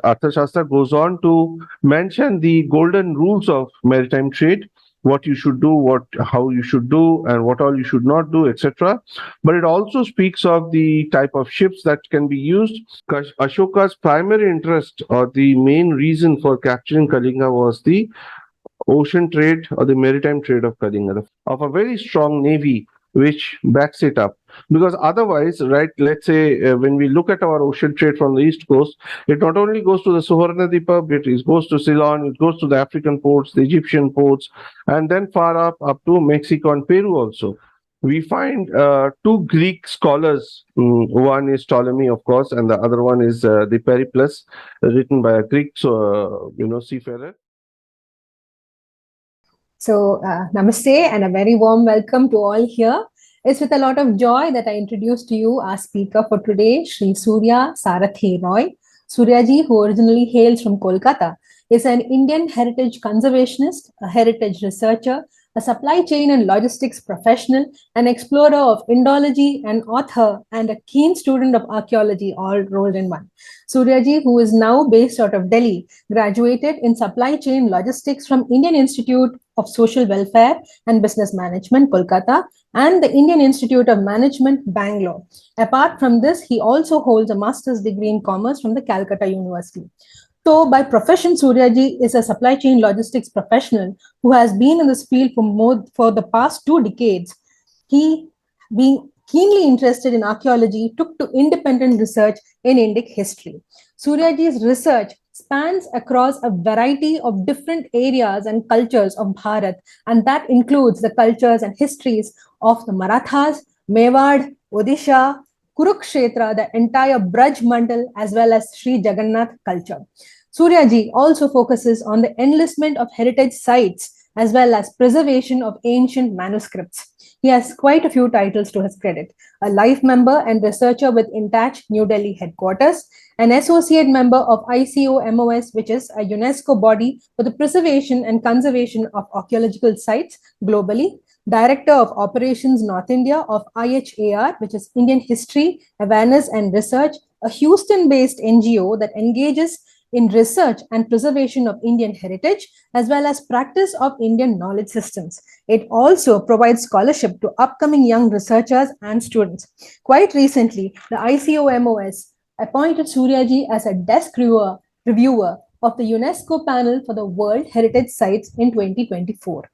Arthashastra goes on to mention the golden rules of maritime trade, what you should do, how you should do, and what all you should not do, etc. But it also speaks of the type of ships that can be used. Ashoka's primary interest or the main reason for capturing Kalinga was the ocean trade or the maritime trade of Kalinga, of a very strong navy which backs it up. Because otherwise, right, let's say when we look at our ocean trade from the east coast, it not only goes to the Suvarnadweep, it goes to Ceylon, it goes to the African ports, the Egyptian ports, and then far up to Mexico and Peru also. We find two Greek scholars. One is Ptolemy, of course, and the other one is the Periplus, written by a Greek, seafarer. So, namaste and a very warm welcome to all here. It's with a lot of joy that I introduce to you our speaker for today, Sri Surya Sarathi Roy. Suryaji, who originally hails from Kolkata, is an Indian heritage conservationist, a heritage researcher, a supply chain and logistics professional, an explorer of Indology, an author, and a keen student of archaeology, all rolled in one. Suryaji, who is now based out of Delhi, graduated in supply chain logistics from Indian Institute of Social Welfare and Business Management, Kolkata, and the Indian Institute of Management, Bangalore. Apart from this, he also holds a master's degree in commerce from the Calcutta University. So, by profession, Suryaji is a supply chain logistics professional who has been in this field for the past 2 decades. He, being keenly interested in archaeology, took to independent research in Indic history. Suryaji's research spans across a variety of different areas and cultures of Bharat, and that includes the cultures and histories of the Marathas, Mewad, Odisha, Kurukshetra, the entire Braj Mandal, as well as Sri Jagannath culture. Suryaji also focuses on the enlistment of heritage sites as well as preservation of ancient manuscripts. He has quite a few titles to his credit: a life member and researcher with Intouch New Delhi headquarters, an associate member of ICOMOS, which is a UNESCO body for the preservation and conservation of archaeological sites globally, Director of Operations North India of IHAR, which is Indian History, Awareness and Research, a Houston-based NGO that engages in research and preservation of Indian heritage, as well as practice of Indian knowledge systems. It also provides scholarship to upcoming young researchers and students. Quite recently, the ICOMOS appointed Suryaji as a desk reviewer of the UNESCO panel for the World Heritage Sites in 2024.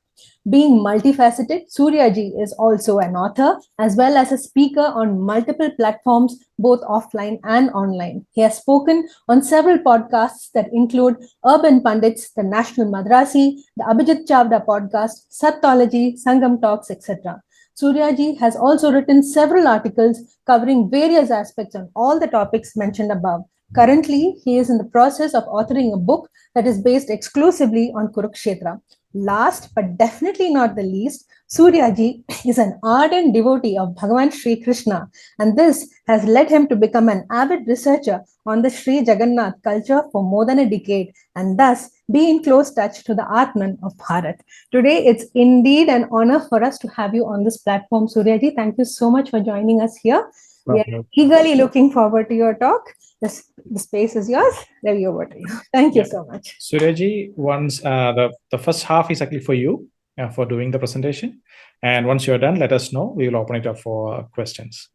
Being multifaceted, Suryaji is also an author as well as a speaker on multiple platforms, both offline and online. He has spoken on several podcasts that include Urban Pundits, the National Madrasi, the Abhijit Chavda podcast, Sattology, Sangam Talks, etc. Suryaji has also written several articles covering various aspects on all the topics mentioned above. Currently, he is in the process of authoring a book that is based exclusively on Kurukshetra. Last but definitely not the least, Suryaji is an ardent devotee of Bhagavan Sri Krishna, and this has led him to become an avid researcher on the Sri Jagannath culture for more than a decade, and thus be in close touch to the Atman of Bharat. Today, it's indeed an honor for us to have you on this platform, Suryaji. Thank you so much for joining us here. We are eagerly looking forward to your talk. The space is yours. Devi, over to you. Thank you so much. Suryaji, once the first half is actually for you for doing the presentation. And once you're done, let us know. We will open it up for questions.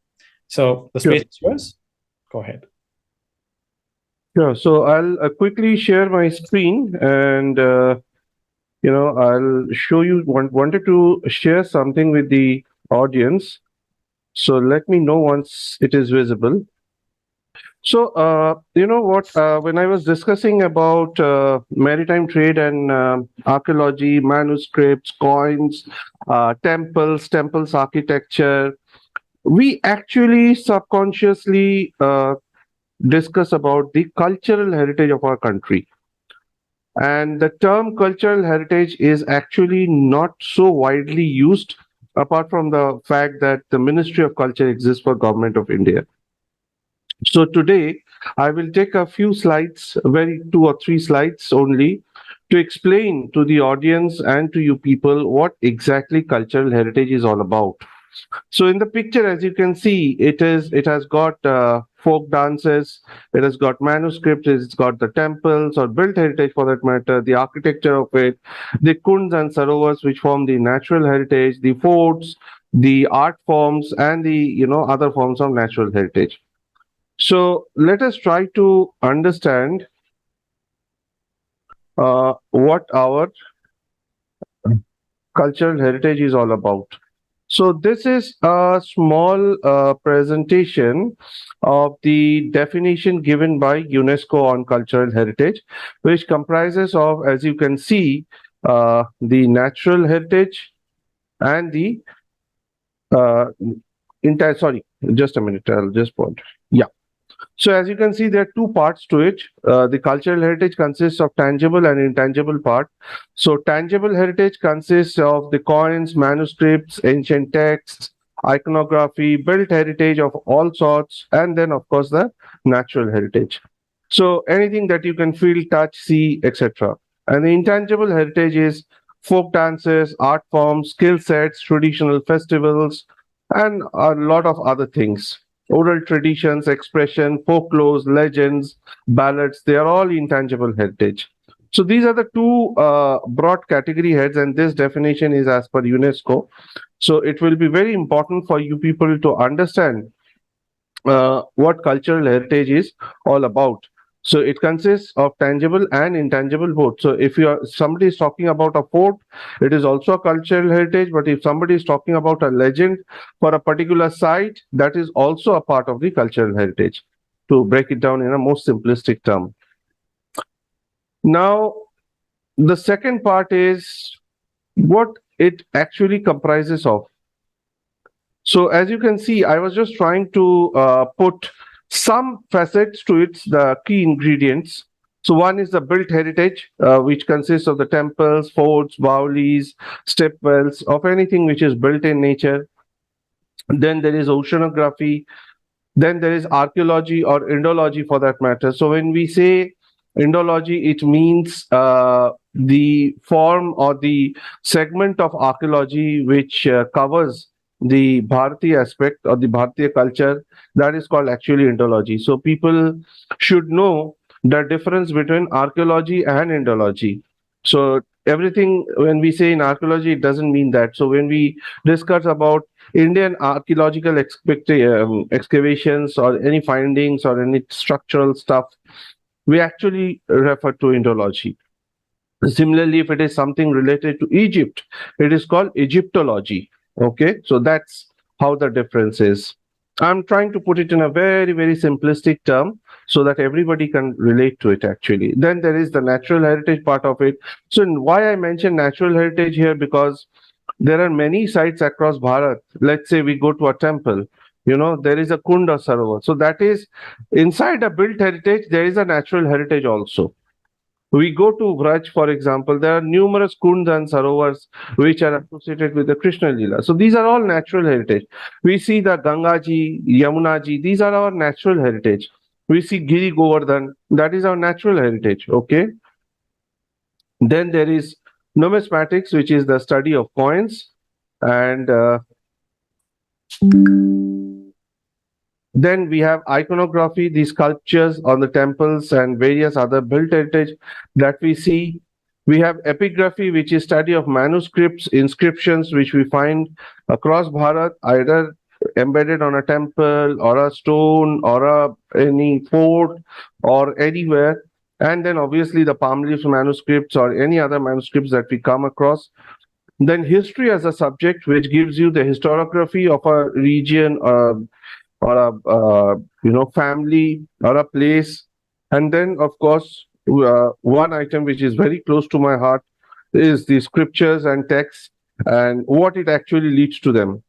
So the space is yours. Go ahead. Sure. So I'll quickly share my screen and, I'll show you, wanted to share something with the audience. So let me know once it is visible. So, when I was discussing about maritime trade and archaeology, manuscripts, coins, temples architecture, we actually subconsciously discuss about the cultural heritage of our country. And the term cultural heritage is actually not so widely used, apart from the fact that the Ministry of Culture exists for Government of India. So today, I will take a few slides, 2 or 3 slides only, to explain to the audience and to you people what exactly cultural heritage is all about. So in the picture, as you can see, it has got folk dances, it has got manuscripts, it's got the temples or built heritage for that matter, the architecture of it, the kunds and sarovars which form the natural heritage, the forts, the art forms, and the other forms of natural heritage. So let us try to understand what our cultural heritage is all about. So this is a small presentation of the definition given by UNESCO on cultural heritage, which comprises of, as you can see, the natural heritage and the entire. Sorry, just a minute. I'll just point. Yeah. So as you can see, there are two parts to it. The cultural heritage consists of tangible and intangible part. So tangible heritage consists of the coins, manuscripts, ancient texts, iconography, built heritage of all sorts, and then of course the natural heritage. So anything that you can feel, touch, see, etc. And the intangible heritage is folk dances, art forms, skill sets, traditional festivals, and a lot of other things. Oral traditions, expression, folklore, legends, ballads, they are all intangible heritage. So these are the two broad category heads, and this definition is as per UNESCO. So it will be very important for you people to understand what cultural heritage is all about. So it consists of tangible and intangible both. So if somebody is talking about a fort, it is also a cultural heritage. But if somebody is talking about a legend for a particular site, that is also a part of the cultural heritage, to break it down in a most simplistic term. Now, the second part is what it actually comprises of. So as you can see, I was just trying to put some facets to it, the key ingredients. So one is the built heritage, which consists of the temples, forts, baulis, step wells, of anything which is built in nature. Then there is oceanography. Then there is archaeology or Indology for that matter. So when we say Indology, it means the form or the segment of archaeology which covers the Bharatiya aspect or the Bharatiya culture. That is called actually Indology. So people should know the difference between archaeology and Indology. So everything, when we say in archaeology, it doesn't mean that. So when we discuss about Indian archaeological excavations or any findings or any structural stuff, we actually refer to Indology. Similarly, if it is something related to Egypt, it is called Egyptology. Okay, so that's how the difference is. I'm trying to put it in a very, very simplistic term so that everybody can relate to it actually. Then there is the natural heritage part of it. So why I mention natural heritage here, because there are many sites across Bharat. Let's say we go to a temple, there is a kund or sarovar. So that is inside a built heritage, there is a natural heritage also. We go to Vraj, for example, there are numerous kunds and sarovars which are associated with the Krishna Lila. So these are all natural heritage. We see the Gangaji, Yamunaji, these are our natural heritage. We see Giri Govardhan, that is our natural heritage, okay? Then there is numismatics, which is the study of coins, and then we have iconography, the sculptures on the temples and various other built heritage that we see. We have epigraphy, which is study of manuscripts, inscriptions, which we find across Bharat, either embedded on a temple or a stone or any fort or anywhere. And then obviously the palm leaf manuscripts or any other manuscripts that we come across. Then history as a subject, which gives you the historiography of a region or a family or a place. And then of course one item which is very close to my heart is the scriptures and texts and what it actually leads to them.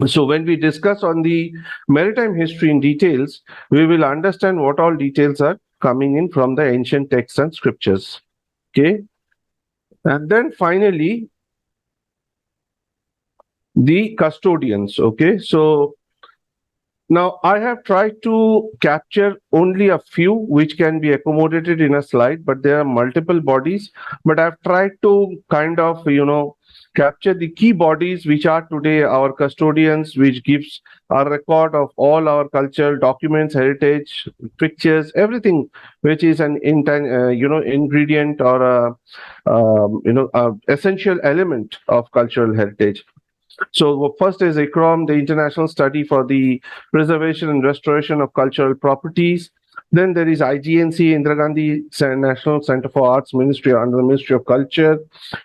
So when we discuss on the maritime history in details, we will understand what all details are coming in from the ancient texts and scriptures. Okay. And then finally, the custodians. Okay. So now I have tried to capture only a few which can be accommodated in a slide, but there are multiple bodies. But I've tried to kind of, capture the key bodies which are today our custodians, which gives a record of all our cultural documents, heritage, pictures, everything which is an ingredient or a essential element of cultural heritage. So first is ICROM, the International Study for the Preservation and Restoration of Cultural Properties. Then there is IGNC, Indira Gandhi National Center for Arts Ministry under the Ministry of Culture.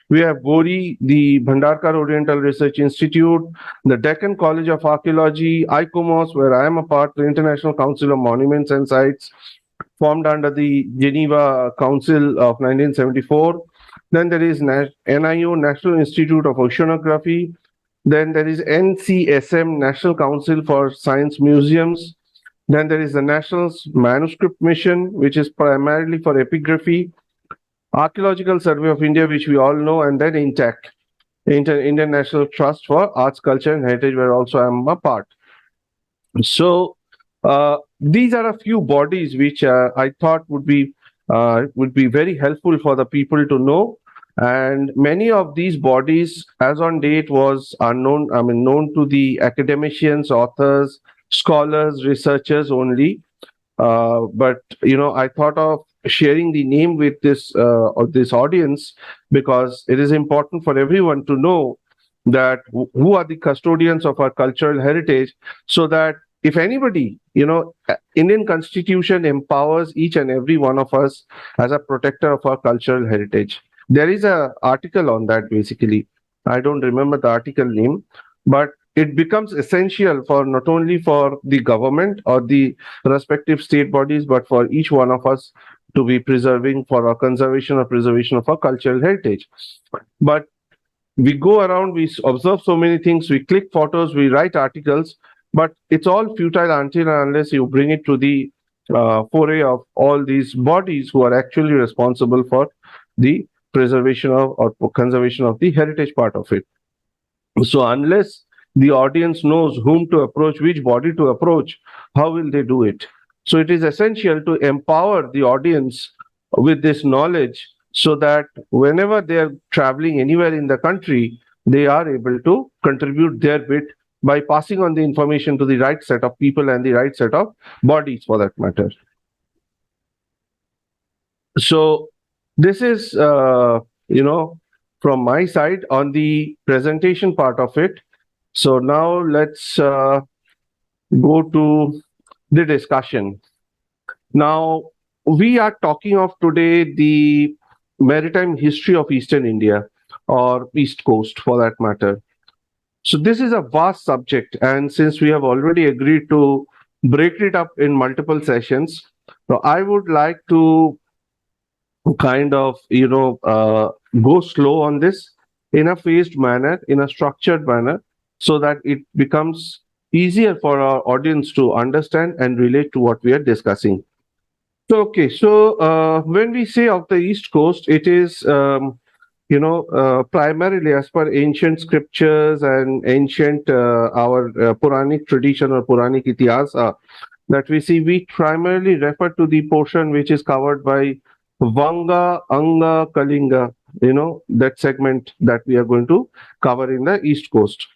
We have GORI, the Bhandarkar Oriental Research Institute, the Deccan College of Archaeology, ICOMOS, where I am a part, the International Council of Monuments and Sites, formed under the Geneva Council of 1974. Then there is NIO, National Institute of Oceanography. Then there is NCSM, National Council for Science Museums. Then there is the National Manuscript Mission, which is primarily for epigraphy. Archaeological Survey of India, which we all know, and then INTAC, Indian National Trust for Arts, Culture and Heritage, where also I am a part. So these are a few bodies which I thought would be very helpful for the people to know. And many of these bodies, as on date, was unknown. I mean, known to the academicians, authors, scholars, researchers only. But I thought of sharing the name with this audience because it is important for everyone to know that who are the custodians of our cultural heritage, so that if anybody, Indian Constitution empowers each and every one of us as a protector of our cultural heritage. There is an article on that, basically. I don't remember the article name, but it becomes essential for not only for the government or the respective state bodies, but for each one of us to be preserving for our conservation or preservation of our cultural heritage. But we go around, we observe so many things, we click photos, we write articles, but it's all futile until and unless you bring it to the foray of all these bodies who are actually responsible for the preservation of or conservation of the heritage part of it. So unless the audience knows whom to approach, which body to approach, how will they do it? So it is essential to empower the audience with this knowledge so that whenever they are traveling anywhere in the country, they are able to contribute their bit by passing on the information to the right set of people and the right set of bodies for that matter. So this is, from my side on the presentation part of it. So now let's go to the discussion. Now, we are talking of today the maritime history of Eastern India or East Coast for that matter. So this is a vast subject, and since we have already agreed to break it up in multiple sessions, so I would like to kind of, go slow on this in a phased manner, in a structured manner, so that it becomes easier for our audience to understand and relate to what we are discussing. So, okay, so when we say of the East Coast, it is, primarily as per ancient scriptures and ancient, our Puranic tradition or Puranic Itihasa, that we primarily refer to the portion which is covered by Vanga, Anga, Kalinga, that segment that we are going to cover in the East Coast.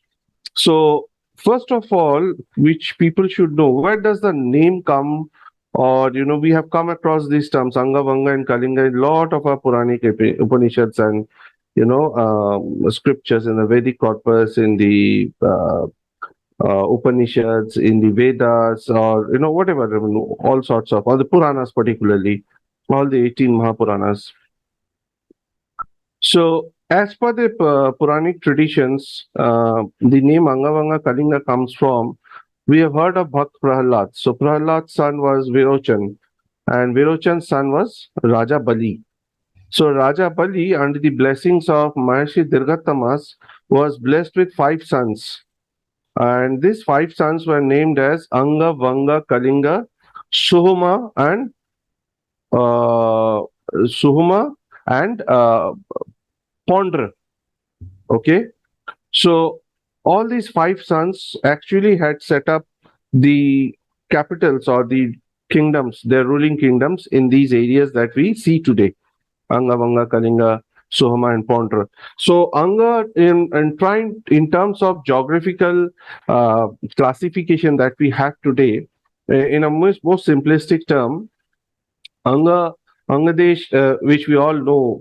So, first of all, which people should know, where does the name come? Or, we have come across these terms, Anga, Vanga, and Kalinga, in a lot of our Puranic Upanishads and, scriptures in the Vedic corpus, in the Upanishads, in the Vedas, or, whatever, all sorts of, or the Puranas particularly, all the 18 Mahapuranas. So, as per the Puranic traditions, the name Angavanga Kalinga comes from, we have heard of Bhakt Prahlad. So, Prahlad's son was Virochan, and Virochan's son was Raja Bali. So, Raja Bali, under the blessings of Maharshi Dirghatamas, was blessed with 5 sons. And these 5 sons were named as Anga, Vanga, Kalinga, Suhuma, and Pondra. Okay, so all these 5 sons actually had set up the capitals or the kingdoms, their ruling kingdoms in these areas that we see today. Anga, Vanga, Kalinga, Sohama and Pondra. So Anga, in terms of geographical classification that we have today, in a most simplistic term, Anga Angadesh, which we all know,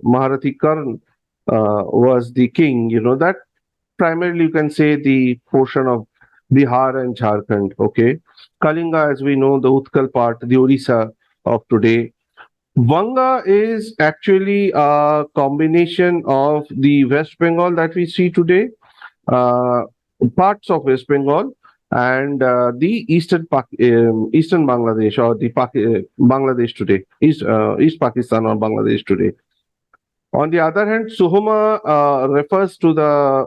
Maharathi Karn was the king. That primarily you can say the portion of Bihar and Jharkhand. Okay, Kalinga, as we know, the Utkal part, the Orissa of today. Vanga is actually a combination of the West Bengal that we see today, uh, parts of West Bengal, and the eastern Bangladesh, or the Bangladesh today, East Pakistan or Bangladesh today. On the other hand, Suhuma refers to the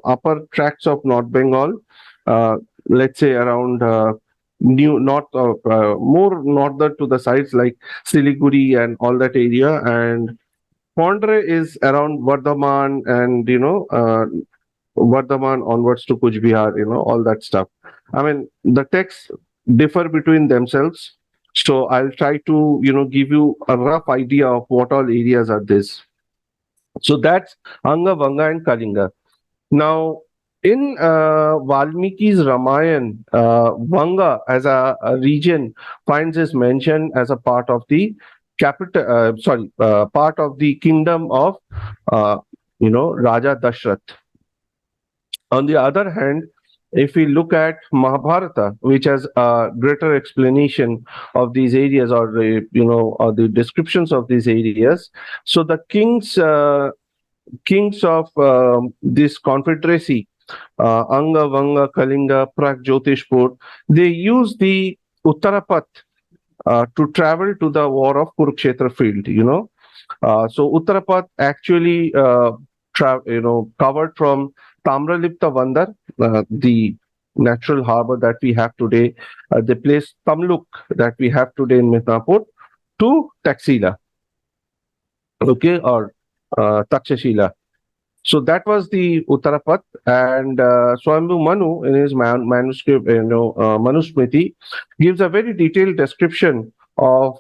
upper tracts of North Bengal, let's say around new north of more northern to the sides like Siliguri and all that area, and Pondre is around Vardhaman and Vardhaman onwards to Kuch Bihar, all that stuff. I mean, the texts differ between themselves, so I'll try to give you a rough idea of what all areas are this. So that's Anga, Vanga, and Kalinga. Now, in Valmiki's Ramayana, Vanga as a region finds its mention as a part of the part of the kingdom of, Raja Dashrath. On the other hand, if we look at Mahabharata, which has a greater explanation of these areas, or or the descriptions of these areas, so the kings of this confederacy, Anga, Vanga, Kalinga, Pragjotishpur, they use the Uttarapath to travel to the war of Kurukshetra field. So Uttarapath actually covered from Tamralipta Vandar, the natural harbor that we have today, the place Tamluk that we have today in Midnapur, to Taxila, okay, or Takshashila. So that was the Uttarapath, and Swayambhu Manu in his manuscript, Manusmriti, gives a very detailed description of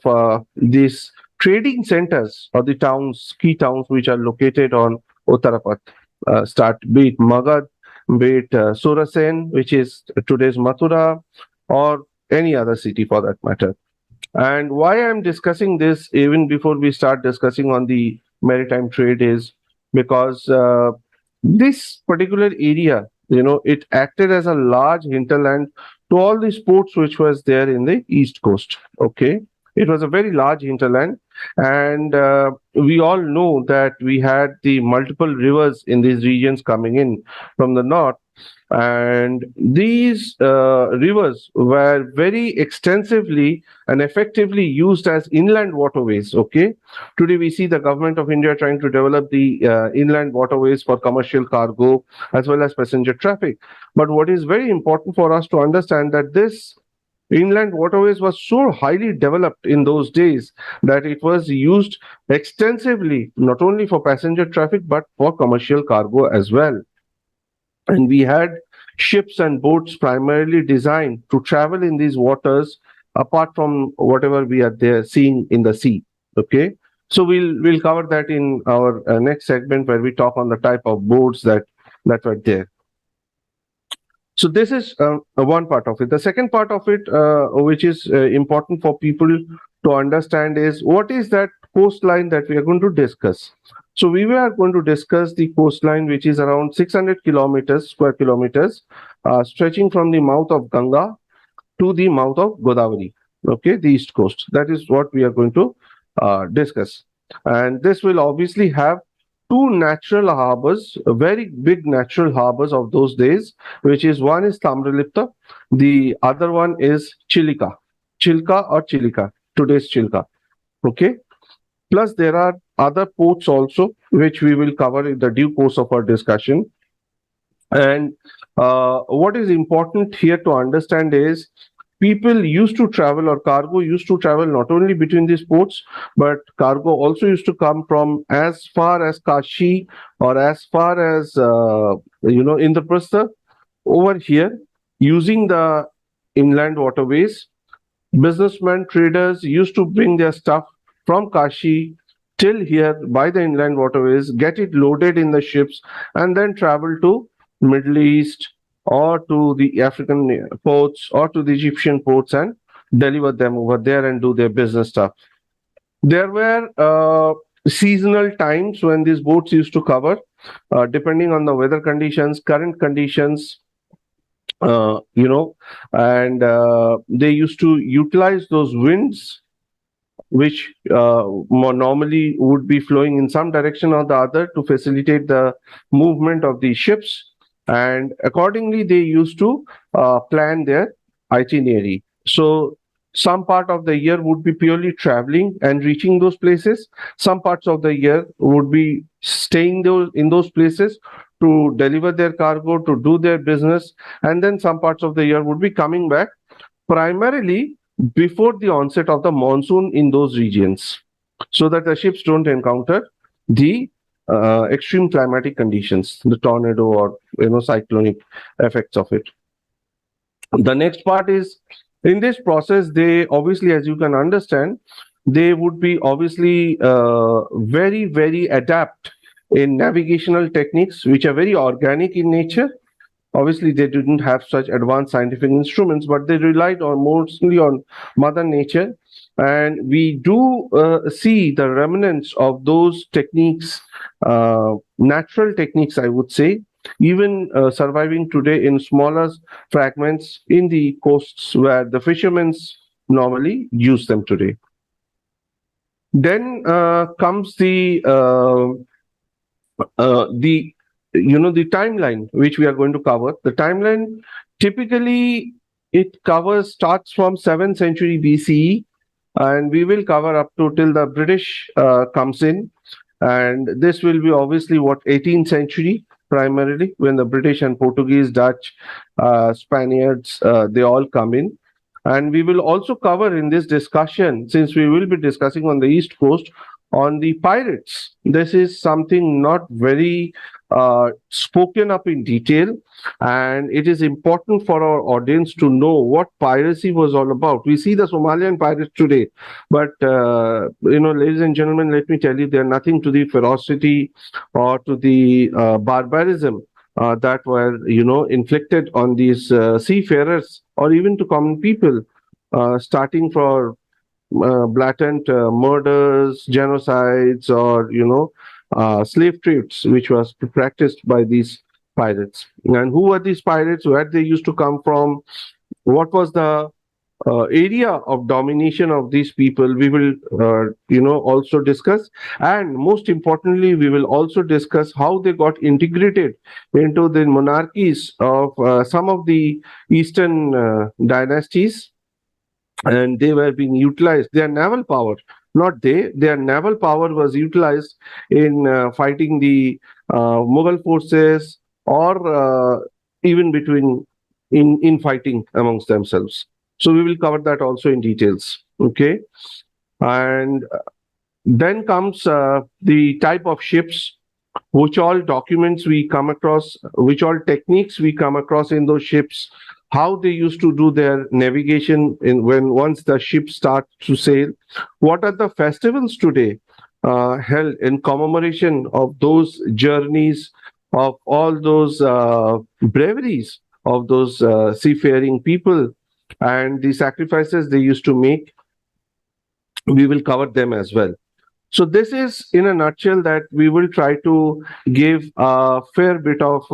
these trading centers or the towns, key towns which are located on Uttarapath. Be it Magad, be it Surasen, which is today's Mathura, or any other city for that matter. And why I'm discussing this even before we start discussing on the maritime trade is because this particular area, it acted as a large hinterland to all the sports which was there in the East Coast. Okay, it was a very large hinterland, and we all know that we had the multiple rivers in these regions coming in from the north, and these rivers were very extensively and effectively used as inland waterways. Okay, today we see the government of India trying to develop the inland waterways for commercial cargo as well as passenger traffic. But what is very important for us to understand that this inland waterways was so highly developed in those days that it was used extensively not only for passenger traffic but for commercial cargo as well. And we had ships and boats primarily designed to travel in these waters apart from whatever we are there seeing in the sea. Okay, so we'll cover that in our next segment where we talk on the type of boats that were there. So this is one part of it. The second part of it, which is important for people to understand, is what is that coastline that we are going to discuss. So we are going to discuss the coastline, which is around 600 square kilometers, stretching from the mouth of Ganga to the mouth of Godavari. Okay, the east coast. That is what we are going to discuss. And this will obviously have two natural harbors, very big natural harbors of those days, which is one is Tamralipta, the other one is Chilka or Chilika, today's Chilka. Okay. Plus, there are other ports also, which we will cover in the due course of our discussion. And what is important here to understand is people used to travel, or cargo used to travel, not only between these ports, but cargo also used to come from as far as Kashi or as far as, Indraprastha over here, using the inland waterways. Businessmen, traders used to bring their stuff from Kashi till here by the inland waterways, get it loaded in the ships, and then travel to Middle East or to the African ports or to the Egyptian ports and deliver them over there and do their business stuff. There were seasonal times when these boats used to cover, depending on the weather conditions, current conditions, and they used to utilize those winds which more normally would be flowing in some direction or the other to facilitate the movement of the ships. And accordingly, they used to plan their itinerary. So some part of the year would be purely traveling and reaching those places. Some parts of the year would be staying in those places to deliver their cargo, to do their business. And then some parts of the year would be coming back primarily before the onset of the monsoon in those regions, so that the ships don't encounter the extreme climatic conditions, the tornado or cyclonic effects of it. The next part is, in this process, they obviously, as you can understand, they would be obviously very, very adept in navigational techniques which are very organic in nature. Obviously, they didn't have such advanced scientific instruments, but they relied on mostly on Mother Nature. And we do see the remnants of those techniques, natural techniques, I would say, even surviving today in smaller fragments in the coasts where the fishermen normally use them today. Then comes the timeline which we are going to cover. The timeline typically starts from 7th century BCE, and we will cover up to till the British comes in, and this will be obviously 18th century primarily, when the British and Portuguese, Dutch, Spaniards, they all come in. And we will also cover in this discussion, since we will be discussing on the East Coast, on the pirates. This is something not very spoken up in detail, and it is important for our audience to know what piracy was all about. We see the Somalian pirates today, but ladies and gentlemen, let me tell you, they are nothing to the ferocity or to the barbarism that were inflicted on these seafarers or even to common people, starting for blatant murders, genocides, or slave trades, which was practiced by these pirates. And who were these pirates? Where they used to come from? What was the area of domination of these people? We will, also discuss. And most importantly, we will also discuss how they got integrated into the monarchies of some of the Eastern dynasties, and they were being utilized. Their naval power, their naval power was utilized in fighting the Mughal forces, or even in fighting amongst themselves. So we will cover that also in details. Okay, and then comes the type of ships, which all documents we come across, which all techniques we come across in those ships, how they used to do their navigation once the ship starts to sail. What are the festivals today held in commemoration of those journeys, of all those braveries of those seafaring people, and the sacrifices they used to make? We will cover them as well. So this is in a nutshell that we will try to give a fair bit of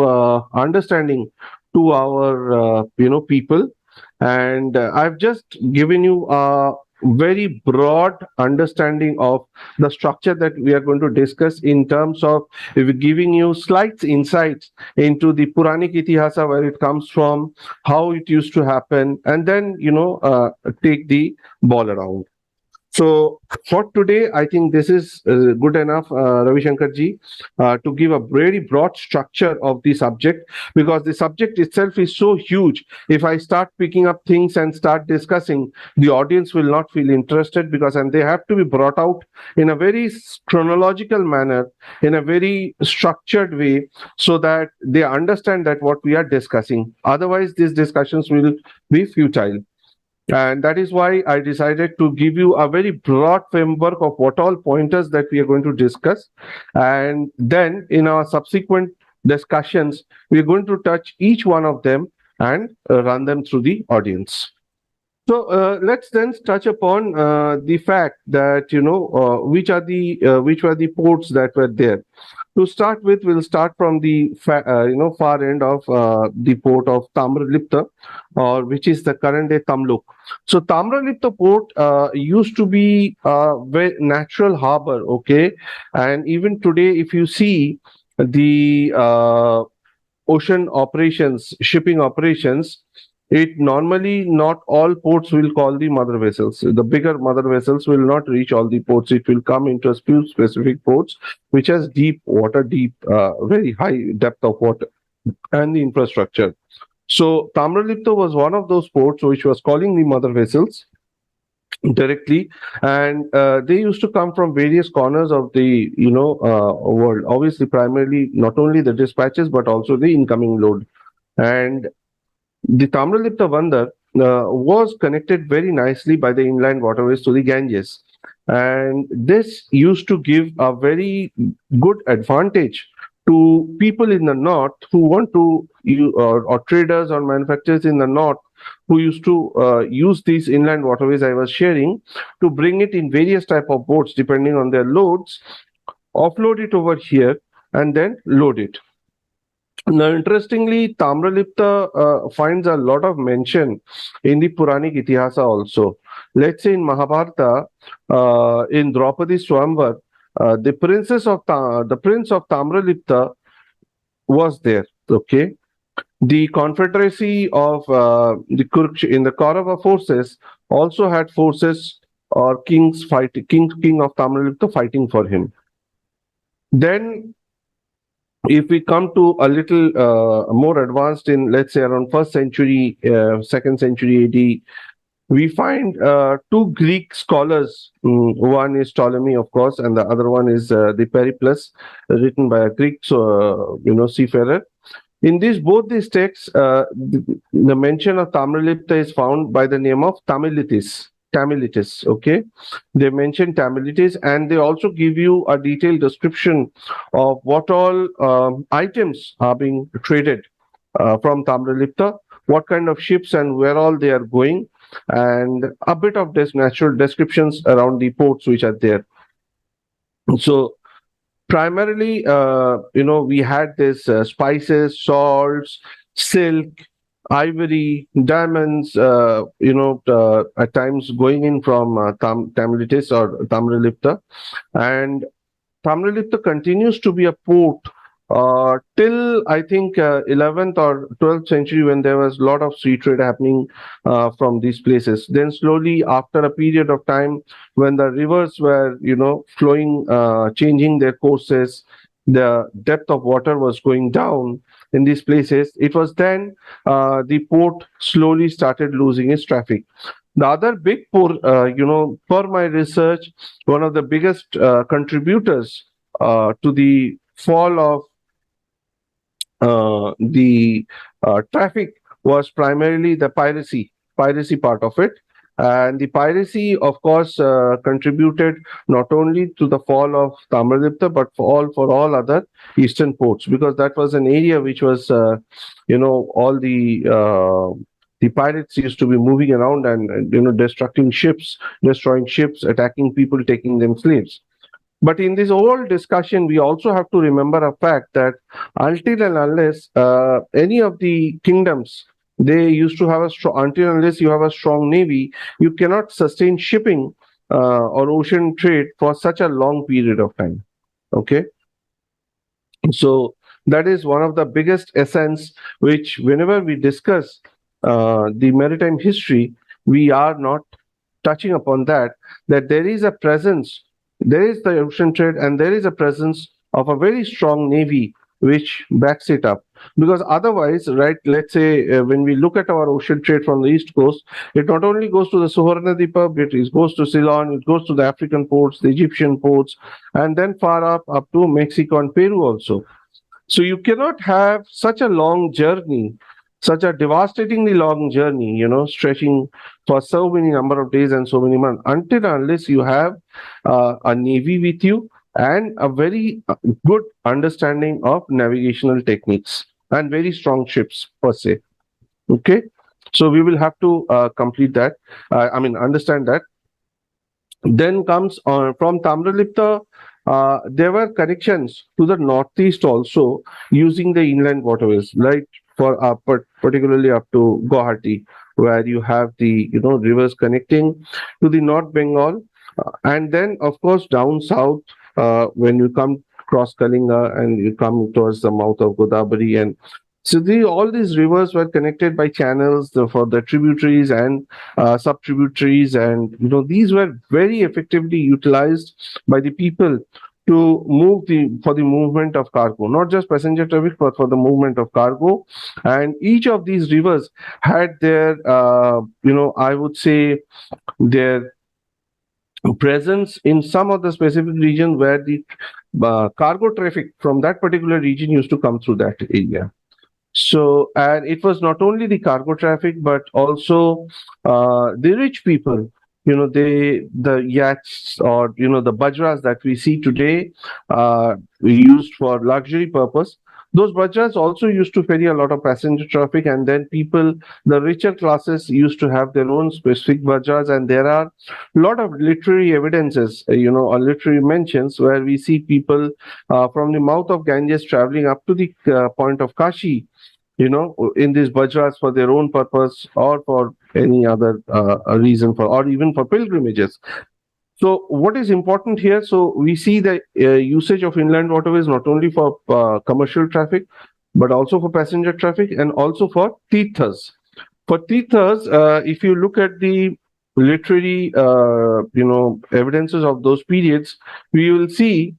understanding to our people, and I've just given you a very broad understanding of the structure that we are going to discuss, in terms of giving you slight insights into the Puranik Itihasa, where it comes from, how it used to happen, and then take the ball around. So for today, I think this is good enough, Ravi Shankar ji, to give a very broad structure of the subject, because the subject itself is so huge. If I start picking up things and start discussing, the audience will not feel interested, and they have to be brought out in a very chronological manner, in a very structured way, so that they understand that what we are discussing. Otherwise, these discussions will be futile. And that is why I decided to give you a very broad framework of what all pointers that we are going to discuss. And then in our subsequent discussions, we are going to touch each one of them and run them through the audience. So let's then touch upon the fact that which were the ports that were there. To start with, we'll start from the far end of the port of Tamralipta, or which is the current day Tamluk. So Tamralipta port used to be a very natural harbor, okay, and even today, if you see the ocean operations, shipping operations, it normally not all ports will call the mother vessels. The bigger mother vessels will not reach all the ports. It will come into a few specific ports which has deep water, very high depth of water and the infrastructure. So Tamralipta was one of those ports which was calling the mother vessels directly, and they used to come from various corners of the world. Obviously, primarily not only the dispatches but also the incoming load. And the Tamralipta Bandar was connected very nicely by the inland waterways to the Ganges. And this used to give a very good advantage to people in the north who want to, or traders or manufacturers in the north who used to use these inland waterways I was sharing to bring it in various type of boats depending on their loads, offload it over here, and then load it. Now, interestingly, Tamralipta finds a lot of mention in the Puranic Itihasa also. Let's say in Mahabharata, in Draupadi Swamvar, the prince of Tamralipta was there. Okay, the confederacy of in the Kaurava forces also had forces or king of Tamralipta fighting for him. Then if we come to a little more advanced in, let's say, around 1st century, 2nd century AD, we find two Greek scholars. One is Ptolemy, of course, and the other one is the Periplus, written by a Greek, seafarer. In both these texts, the mention of Tamralipta is found by the name of Tamilitis. Okay, they mention Tamilitis, and they also give you a detailed description of what all items are being traded from Tamralipta, what kind of ships and where all they are going, and a bit of natural descriptions around the ports which are there. So primarily, we had this spices, salts, silk, ivory, diamonds, at times going in from Tamilitis or Tamralipta. And Tamralipta continues to be a port till I think 11th or 12th century, when there was a lot of sea trade happening from these places. Then slowly, after a period of time, when the rivers were flowing, changing their courses, the depth of water was going down in these places. It was then the port slowly started losing its traffic. The other big port, for my research, one of the biggest contributors to the fall of the traffic was primarily the piracy part of it. And the piracy, of course, contributed not only to the fall of Tamralipta, but for all other eastern ports, because that was an area which was, all the pirates used to be moving around and destroying ships, attacking people, taking them slaves. But in this whole discussion, we also have to remember a fact that until and unless any of the kingdoms, they used to have until and unless you have a strong navy, you cannot sustain shipping or ocean trade for such a long period of time. Okay. So that is one of the biggest essence, which whenever we discuss the maritime history, we are not touching upon that there is a presence. There is the ocean trade, and there is a presence of a very strong navy which backs it up. Because otherwise, right, let's say when we look at our ocean trade from the east coast, it not only goes to the Suvarnadipa, it goes to Ceylon, it goes to the African ports, the Egyptian ports, and then far up to Mexico and Peru also. So you cannot have such a long journey such a devastatingly long journey, stretching for so many number of days and so many months, until and unless you have a navy with you and a very good understanding of navigational techniques and very strong ships per se. Okay, so we will have to complete that. Understand that. Then comes from Tamralipta, there were connections to the northeast also using the inland waterways, right? For particularly up to Guwahati, where you have the rivers connecting to the North Bengal, and then of course down south when you come across Kalinga and you come towards the mouth of Godavari, and so all these rivers were connected by channels for the tributaries and sub-tributaries, and these were very effectively utilized by the people to move for the movement of cargo, not just passenger traffic, but for the movement of cargo. And each of these rivers had their, I would say, their presence in some of the specific region where the cargo traffic from that particular region used to come through that area. So, and it was not only the cargo traffic, but also the rich people. The yachts or the bajras that we see today, used for luxury purpose. Those bajras also used to ferry a lot of passenger traffic, and then people, the richer classes, used to have their own specific bajras. And there are a lot of literary evidences, or literary mentions where we see people from the mouth of Ganges traveling up to the point of Kashi, in these bajras for their own purpose or for any other reason, or even for pilgrimages. So what is important here? So we see the usage of inland waterways not only for commercial traffic, but also for passenger traffic and also for tirthas. For tirthas, if you look at the literary, evidences of those periods, we will see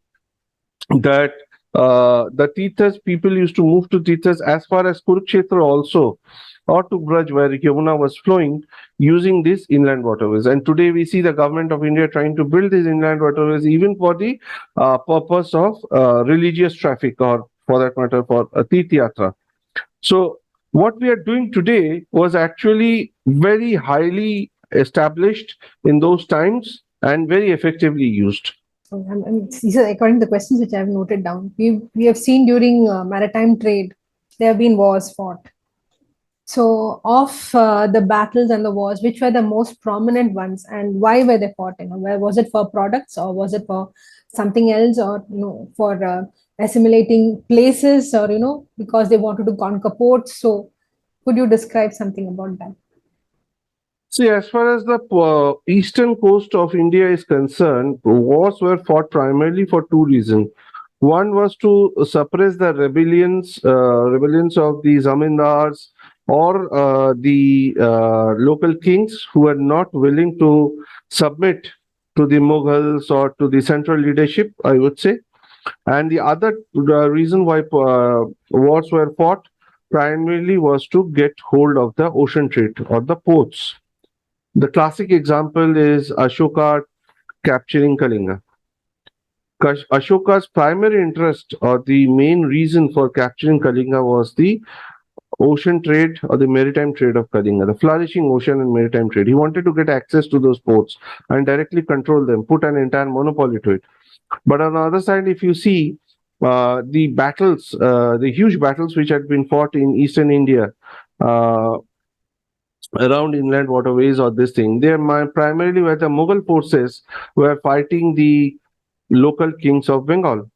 that the tirthas, people used to move to tirthas as far as Kurukshetra also, or to Braj, where Yamuna was flowing, using these inland waterways. And today we see the government of India trying to build these inland waterways even for the purpose of religious traffic, or for that matter for Tirth Yatra. So what we are doing today was actually very highly established in those times and very effectively used. These are according to the questions which I have noted down. We have seen during maritime trade, there have been wars fought. So, of the battles and the wars, which were the most prominent ones, and why were they fought? Where was it for products, or was it for something else, or for assimilating places, or because they wanted to conquer ports? So, could you describe something about that? See, as far as the eastern coast of India is concerned, wars were fought primarily for two reasons. One was to suppress the rebellions of the zamindars or the local kings who were not willing to submit to the Mughals or to the central leadership, I would say. And the other reason why wars were fought primarily was to get hold of the ocean trade or the ports. The classic example is Ashoka capturing Kalinga. Ashoka's primary interest, or the main reason for capturing Kalinga, was the ocean trade or the maritime trade of Kalinga, the flourishing ocean and maritime trade. He wanted to get access to those ports and directly control them, put an entire monopoly to it. But on the other side, if you see the battles, the huge battles which had been fought in eastern India, around inland waterways or this thing, they primarily where the Mughal forces were fighting the local kings of Bengal,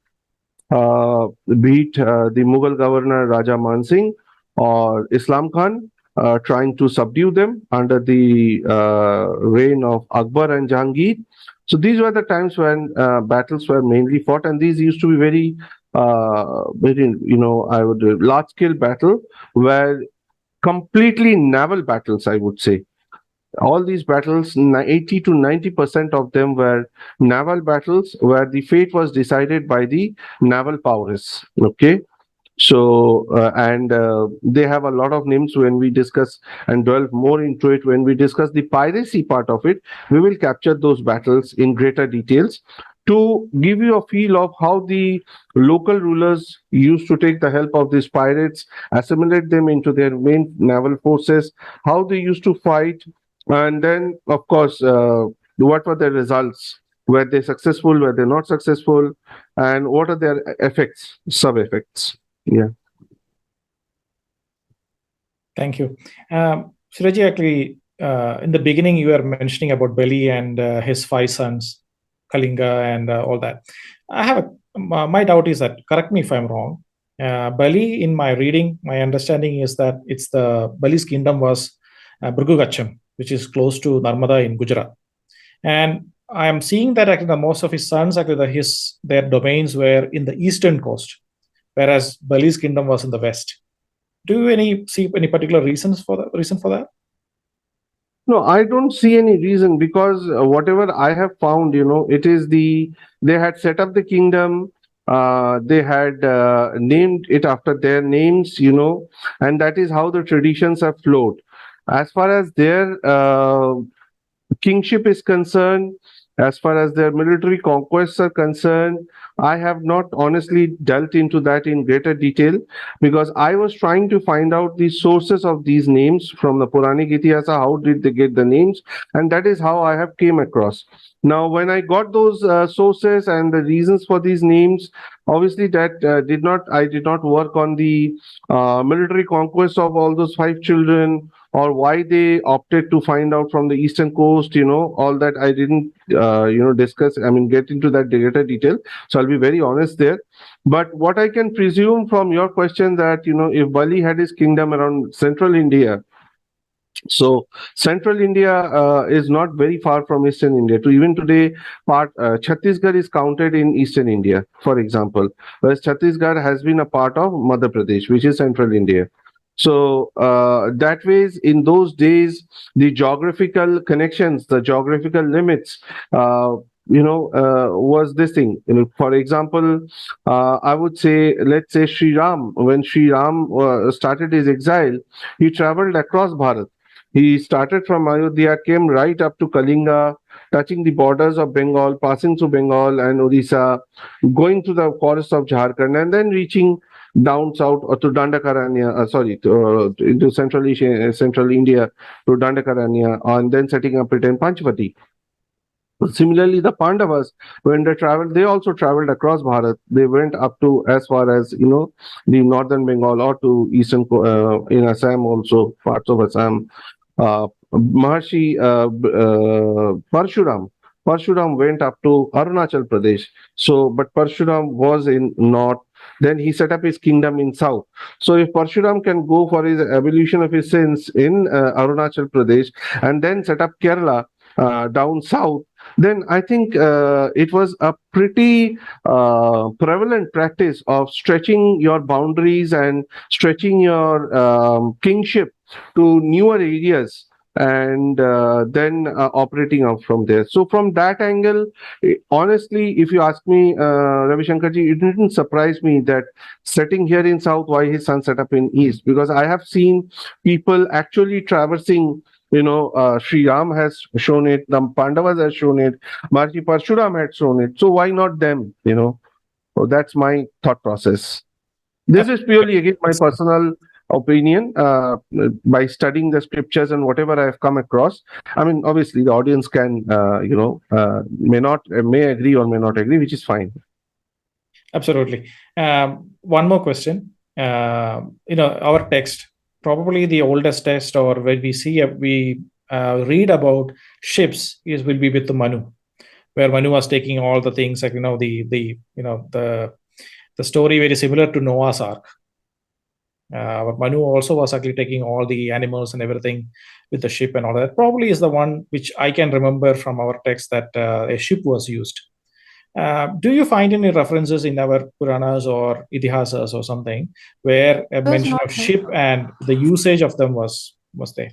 be it the Mughal governor Raja Man Singh or Islam Khan, trying to subdue them under the reign of Akbar and Jahangir. So these were the times when battles were mainly fought, and these used to be very, I would large-scale battle, where completely naval battles, I would say. All these battles, 80 to 90% of them were naval battles, where the fate was decided by the naval powers. Okay. So, they have a lot of names when we discuss and delve more into it. When we discuss the piracy part of it, we will capture those battles in greater details. to give you a feel of how the local rulers used to take the help of these pirates, assimilate them into their main naval forces, how they used to fight, and then, of course, what were the results? Were they successful? Were they not successful? And what are their effects, sub effects? Yeah. Thank you. Suraji, actually, in the beginning, you were mentioning about Bali and his 5 sons, Kalinga, and all that. I have my doubt is that, correct me if I'm wrong. Bali, in my reading, my understanding is that it's the Bali's kingdom was Brugugacham, which is close to Narmada in Gujarat. And I am seeing that actually most of his sons, actually their domains were in the eastern coast, whereas Bali's kingdom was in the west. Do you see any particular reason for that? No, I don't see any reason, because whatever I have found, it is they had set up the kingdom, they had named it after their names, and that is how the traditions have flowed. As far as their kingship is concerned, as far as their military conquests are concerned, I have not honestly delved into that in greater detail, because I was trying to find out the sources of these names from the Puranic Itihasa. How did they get the names? And that is how I have came across. Now, when I got those sources and the reasons for these names, obviously that I did not work on the military conquest of all those 5 children, or why they opted to find out from the eastern coast, all that I didn't discuss, get into that greater detail. So I'll be very honest there. But what I can presume from your question, that if Bali had his kingdom around central India, so central India is not very far from eastern India. To even today, Chhattisgarh is counted in eastern India, for example, whereas Chhattisgarh has been a part of Madhya Pradesh, which is central India. So that ways, in those days, the geographical connections, the geographical limits, was this thing. For example, I would say, let's say Sri Ram, when Sri Ram started his exile, he traveled across Bharat. He started from Ayodhya, came right up to Kalinga, touching the borders of Bengal, passing through Bengal and Odisha, going to the forests of Jharkhand, and then reaching down south or to Dandakaranya, into central Asia, central India, to Dandakaranya, and then setting up it in Panchvati. Similarly, the Pandavas, when they traveled, they also traveled across Bharat. They went up to as far as the northern Bengal, or to eastern in Assam, also parts of Assam. Maharshi Parshuram went up to Arunachal Pradesh. So, but Parshuram was in north. Then he set up his kingdom in south. So, if Parshuram can go for his abolition of his sins in Arunachal Pradesh, and then set up Kerala down south, then I think it was a pretty prevalent practice of stretching your boundaries and stretching your kingship to newer areas, and then operating out from there. So from that angle, honestly, if you ask me, Ravi Shankarji, it didn't surprise me that setting here in south, why his son set up in east, because I have seen people actually traversing. Sri Ram has shown it, the Pandavas has shown it, Maharishi Parshuram had shown it. So why not them? So that's my thought process. This is purely, again, my personal opinion by studying the scriptures and whatever I have come across. Obviously, the audience can, may agree or may not agree, which is fine. Absolutely. One more question. Our text, probably the oldest text, or when we read about ships, will be with the Manu, where Manu was taking all the things, like the story very similar to Noah's Ark. Manu also was actually taking all the animals and everything with the ship and all that. Probably is the one which I can remember from our text, that a ship was used. Do you find any references in our Puranas or Itihasas or something where a mention of ship and the usage of them was there?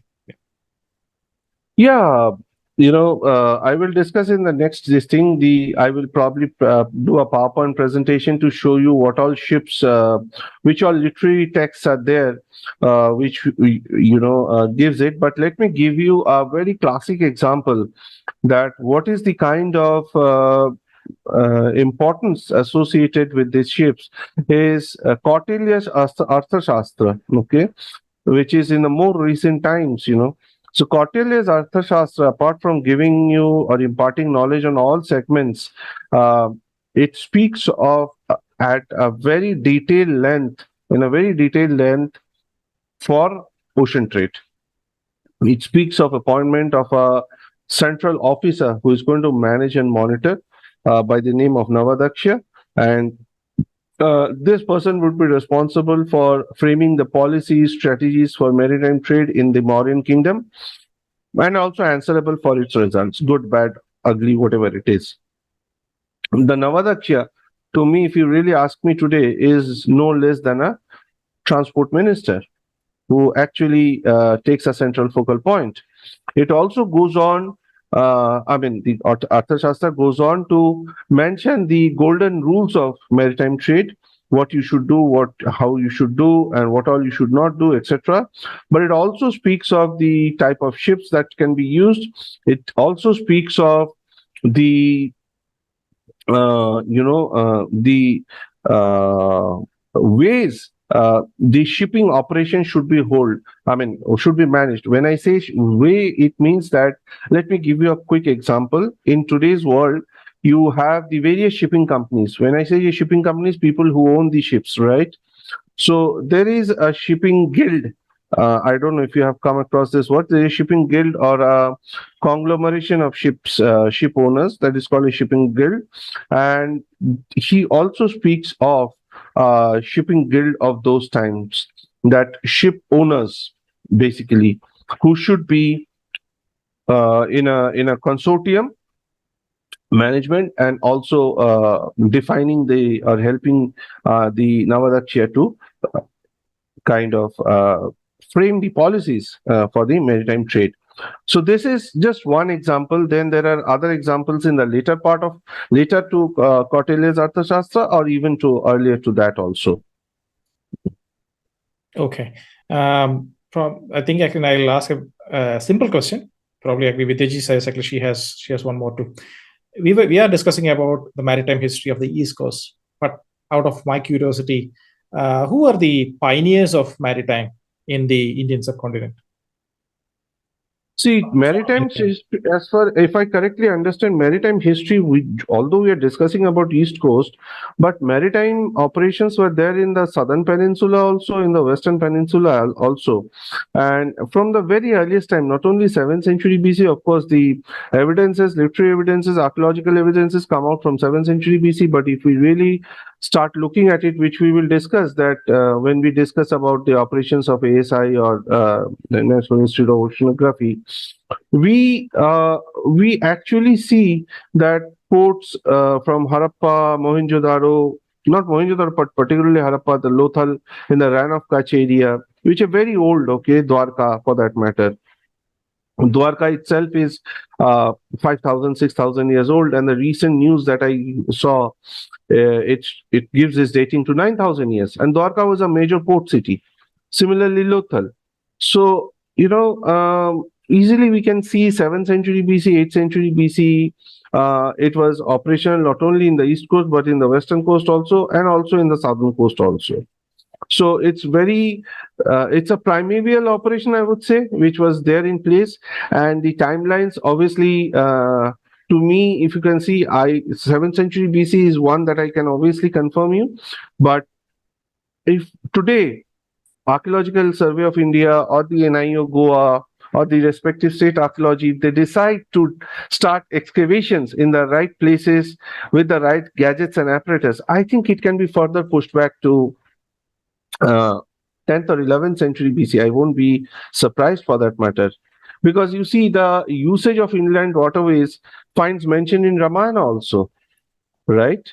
Yeah, I will discuss in the next this thing. I will probably do a PowerPoint presentation to show you what all ships, which all literary texts are there, which gives it. But let me give you a very classic example, that what is the kind of importance associated with these ships is Kautilya's Arthashastra, okay, which is in the more recent times, So Kautilya's Arthashastra, apart from giving you or imparting knowledge on all segments, it speaks of at a very detailed length, in a very detailed length for ocean trade. It speaks of appointment of a central officer who is going to manage and monitor by the name of Navadaksha. And this person would be responsible for framing the policies, strategies for maritime trade in the Mauryan kingdom, and also answerable for its results, good, bad, ugly, whatever it is. The Navadaksha, to me, if you really ask me today, is no less than a transport minister who actually takes a central focal point. It also goes on, the Arthashastra goes on to mention the golden rules of maritime trade, what you should do, how you should do, and what all you should not do, etc. But it also speaks of the type of ships that can be used. It also speaks of the the ways the shipping operation should be should be managed. When I say way, it means that, let me give you a quick example. In today's world, you have the various shipping companies. When I say shipping companies, people who own the ships, right? So there is a shipping guild. I don't know if you have come across this word. There is a shipping guild or a conglomeration of ship owners that is called a shipping guild. And he also speaks of shipping guild of those times, that ship owners basically who should be in a consortium management, and also defining or helping the Navadaksha to kind of frame the policies for the maritime trade. So this is just one example. Then there are other examples in the later to Kautilya's Arthashastra, or even to earlier to that also. Okay. I think I'll ask a simple question. Probably agree with Teji says actually she has one more too. We are discussing about the maritime history of the East Coast, but out of my curiosity, who are the pioneers of maritime in the Indian subcontinent? See, maritime, if I correctly understand, maritime history, although we are discussing about East Coast, but maritime operations were there in the Southern Peninsula also, in the Western Peninsula also. And from the very earliest time, not only 7th century BC, of course, the evidences, literary evidences, archaeological evidences come out from 7th century BC, but if we really start looking at it, which we will discuss that when we discuss about the operations of ASI or the National Institute of Oceanography, we actually see that ports from Harappa, Mohenjo-daro, not Mohenjo-daro, but particularly Harappa, the Lothal in the Ran of Kutch area, which are very old, okay, Dwarka for that matter. Dwarka itself is 5,000, 6,000 years old, and the recent news that I saw, it gives this dating to 9,000 years. And Dwarka was a major port city. Similarly, Lothal. So, easily we can see 7th century BC, 8th century BC, it was operational not only in the East Coast, but in the Western Coast also, and also in the Southern Coast also. So it's it's a primordial operation, I would say, which was there in place. And the timelines, obviously, to me, if you can see, 7th century BC is one that I can obviously confirm you. But if today, Archaeological Survey of India or the NIO Goa or the respective state archaeology, they decide to start excavations in the right places with the right gadgets and apparatus, I think it can be further pushed back to 10th or 11th century BC. I won't be surprised for that matter. Because you see, the usage of inland waterways finds mention in Ramayana also, right?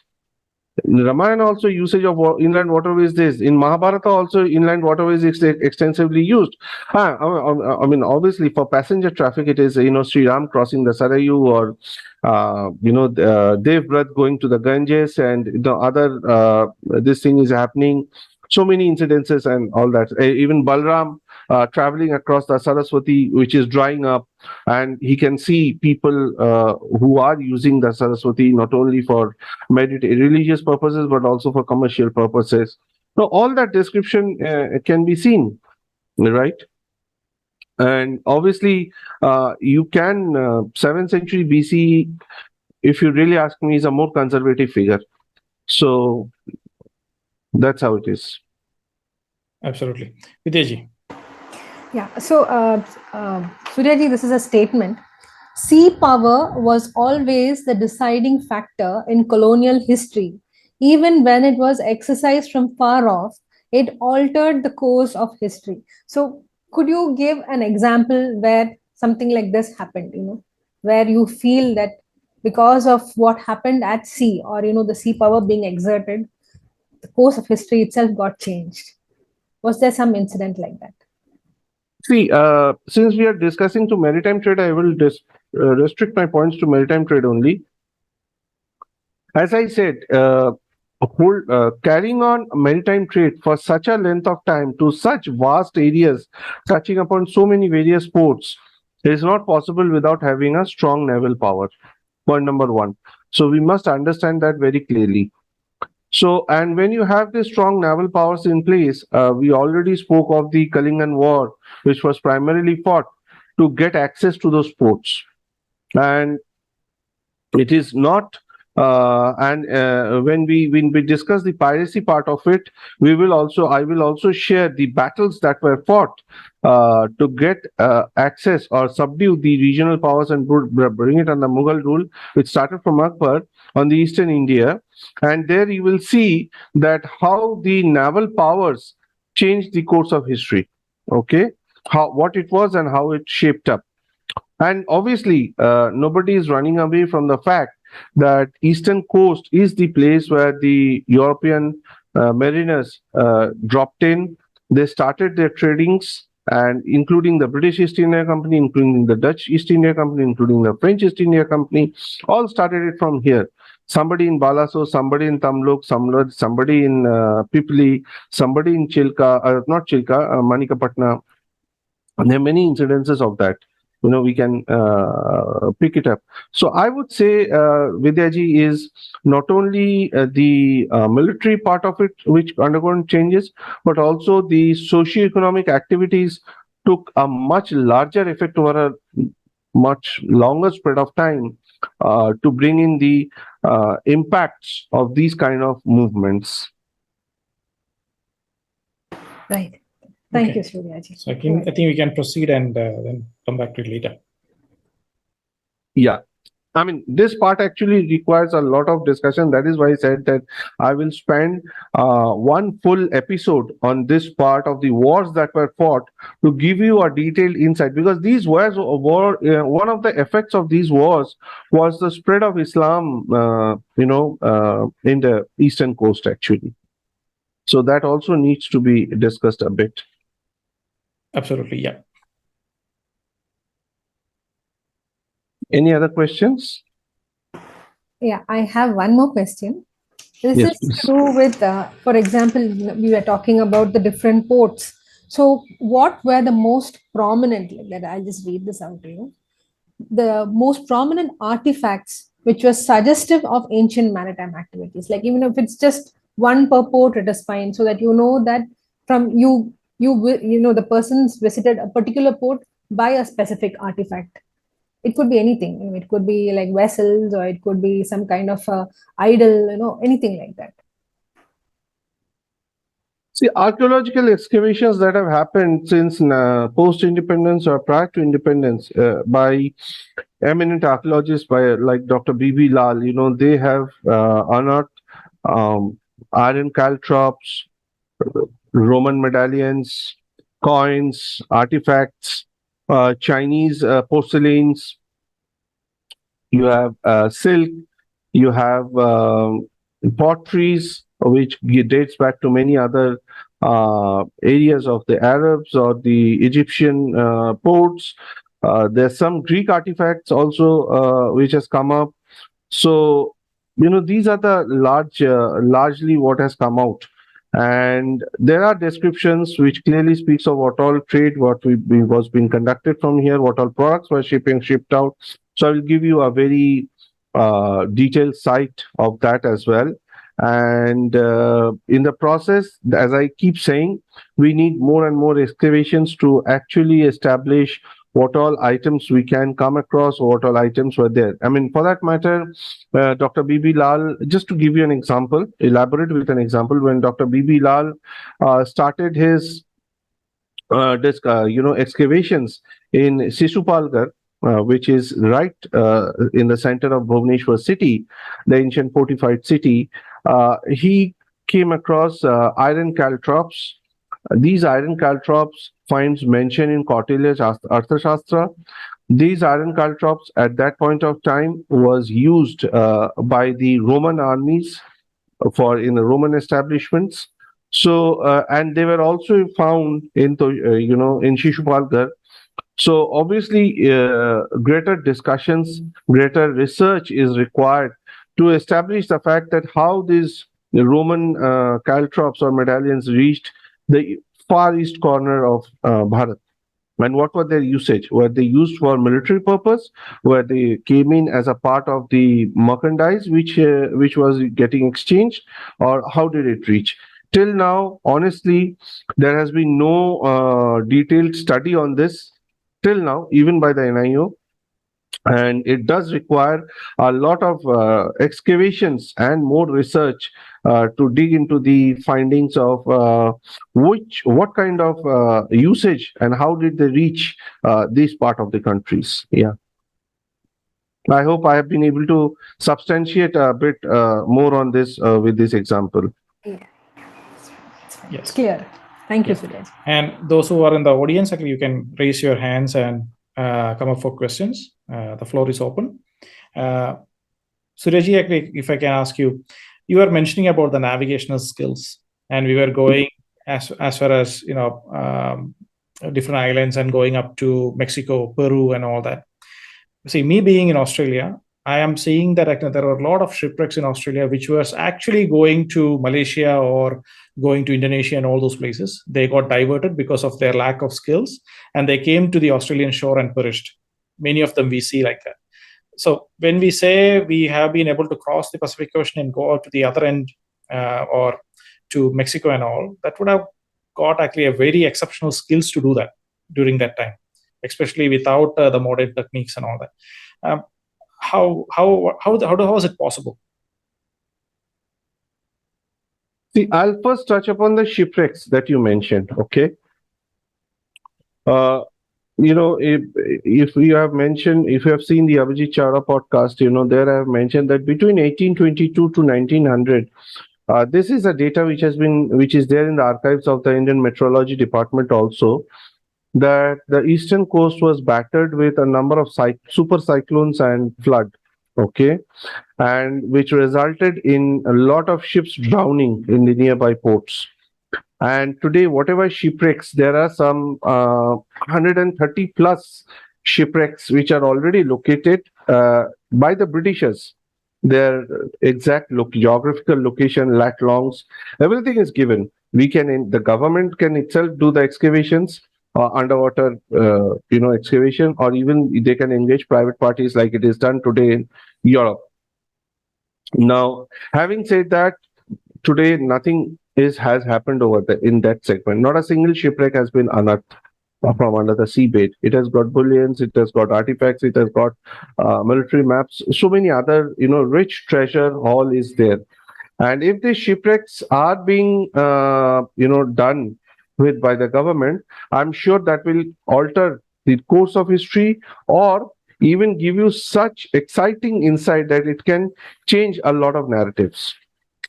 In Ramayana also, usage of inland waterways is. In Mahabharata also, inland waterways is extensively used. I mean, obviously for passenger traffic, it is, Sri Ram crossing the Sarayu, or Devbrat going to the Ganges, and the other this thing is happening. So many incidences and all that. Even Balram traveling across the Saraswati, which is drying up, and he can see people who are using the Saraswati not only for religious purposes but also for commercial purposes. So all that description can be seen, right? And obviously, you can 7th century BC, if you really ask me, is a more conservative figure. So that's how it is. Absolutely. Vidyaji. Yeah. So, Suryaji, this is a statement. Sea power was always the deciding factor in colonial history. Even when it was exercised from far off, it altered the course of history. So, could you give an example where something like this happened, where you feel that because of what happened at sea, or, the sea power being exerted, the course of history itself got changed? Was there some incident like that? See, since we are discussing to maritime trade, I will restrict my points to maritime trade only. As I said, carrying on maritime trade for such a length of time to such vast areas, touching upon so many various ports, is not possible without having a strong naval power. Point number one. So we must understand that very clearly. So, and when you have the strong naval powers in place, we already spoke of the Colonial War, which was primarily fought to get access to those ports. And it is not when we discuss the piracy part of it, I will also share the battles that were fought to get access or subdue the regional powers and bring it under Mughal rule, which started from Akbar on the eastern India. And there you will see that how the naval powers changed the course of history. Okay, what it was and how it shaped up. And obviously, nobody is running away from the fact that eastern coast is the place where the European mariners dropped in. They started their tradings, and including the British East India Company, including the Dutch East India Company, including the French East India Company, all started it from here. Somebody in Balaso, somebody in Tamluk, somebody in Pipli, somebody in Manikapatna. And there are many incidences of that. We can pick it up. So I would say Vidyaji is not only the military part of it which undergone changes, but also the socio-economic activities took a much larger effect over a much longer spread of time to bring in the impacts of these kind of movements. Right. Thank Okay. you, Suryaji. So I think we can proceed and then come back to it later. Yeah. I mean, this part actually requires a lot of discussion. That is why I said that I will spend one full episode on this part of the wars that were fought to give you a detailed insight. Because these wars one of the effects of these wars was the spread of Islam, in the eastern coast, actually. So that also needs to be discussed a bit. Absolutely, yeah. Any other questions? Yeah, I have one more question. This Yes, is please. to do with, for example, we were talking about the different ports. So, what were the most prominent? That I'll just read this out to you. The most prominent artifacts which were suggestive of ancient maritime activities. Like even if it's just one per port, it is fine, so that you know that from the person's visited a particular port by a specific artifact. It could be anything. It could be like vessels, or it could be some kind of idol, anything like that. See, archaeological excavations that have happened since post-independence or prior to independence by eminent archaeologists like Dr. B.B. Lal, they have unearthed iron caltrops, Roman medallions, coins, artifacts, Chinese porcelains. You have silk, you have potteries, which dates back to many other areas of the Arabs or the Egyptian ports. There's some Greek artifacts also which has come up. So, these are the largely what has come out. And there are descriptions which clearly speaks of what all trade, was being conducted from here, what all products were shipped out. So I will give you a very detailed site of that as well. And in the process, as I keep saying, we need more and more excavations to actually establish what all items we can come across, or what all items were there. I mean, for that matter, Dr. B.B. Lal, just to give you an example, elaborate with an example, when Dr. B.B. Lal started his excavations in Sisupalgarh, which is right in the center of Bhubaneswar city, the ancient fortified city. He came across iron caltrops. These iron caltrops finds mention in Kautilya's Arthashastra. These iron caltrops at that point of time was used by the Roman armies in the Roman establishments. So and they were also found in in Shishupalgarh. So obviously, greater discussions, greater research is required to establish the fact that how these Roman caltrops or medallions reached the far east corner of Bharat. And what were their usage? Were they used for military purpose? Were they came in as a part of the merchandise which was getting exchanged, or how did it reach? Till now, honestly, there has been no detailed study on this till now, even by the NIO. And it does require a lot of excavations and more research to dig into the findings of what kind of usage and how did they reach this part of the countries. Yeah, I hope I have been able to substantiate a bit more on this with this example. Yeah. It's fine. Yes. It's clear. Thank you, Yes. Suraj. And those who are in the audience, actually, you can raise your hands and come up for questions. The floor is open. Surajji, actually, if I can ask you, you were mentioning about the navigational skills, and we were going as far as different islands and going up to Mexico, Peru, and all that. See, me being in Australia, I am seeing that there are a lot of shipwrecks in Australia which was actually going to Malaysia or going to Indonesia and all those places. They got diverted because of their lack of skills, and they came to the Australian shore and perished. Many of them we see like that. So when we say we have been able to cross the Pacific Ocean and go out to the other end or to Mexico and all, that would have got actually a very exceptional skills to do that during that time, especially without the modern techniques and all that. How is it possible? See, I'll first touch upon the shipwrecks that you mentioned. Okay. If you have seen the Abhijit Chawla podcast, there I have mentioned that between 1822 to 1900, this is a data which is there in the archives of the Indian Meteorology Department also, that the eastern coast was battered with a number of super cyclones and flood. Okay, and which resulted in a lot of ships drowning in the nearby ports. And today, whatever shipwrecks, there are some 130 plus shipwrecks which are already located by the Britishers. Their exact geographical location, lat longs, everything is given. The government can itself do the excavations, underwater, excavation, or even they can engage private parties like it is done today in Europe. Now, having said that, today nothing has happened in that segment. Not a single shipwreck has been unearthed from under the seabed. It has got bullions, it has got artifacts, it has got military maps. So many other, rich treasure haul is there. And if these shipwrecks are being, done with by the government, I'm sure that will alter the course of history, or even give you such exciting insight that it can change a lot of narratives.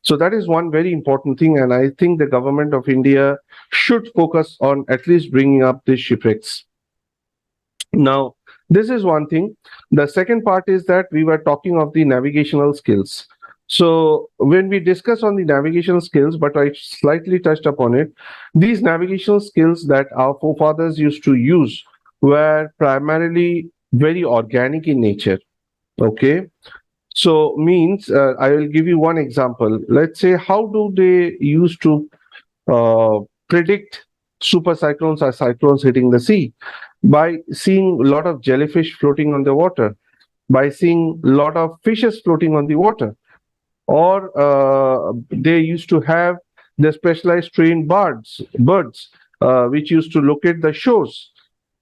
So that is one very important thing, and I think the government of India should focus on at least bringing up these shipwrecks. Now, this is one thing. The second part is that we were talking of the navigational skills. So when we discuss on the navigational skills, but I slightly touched upon it, these navigational skills that our forefathers used to use were primarily very organic in nature. Okay. So means I will give you one example. Let's say, how do they used to predict super cyclones or cyclones hitting the sea by seeing a lot of jellyfish floating on the water, by seeing a lot of fishes floating on the water. Or they used to have the specialized trained birds which used to locate the shores.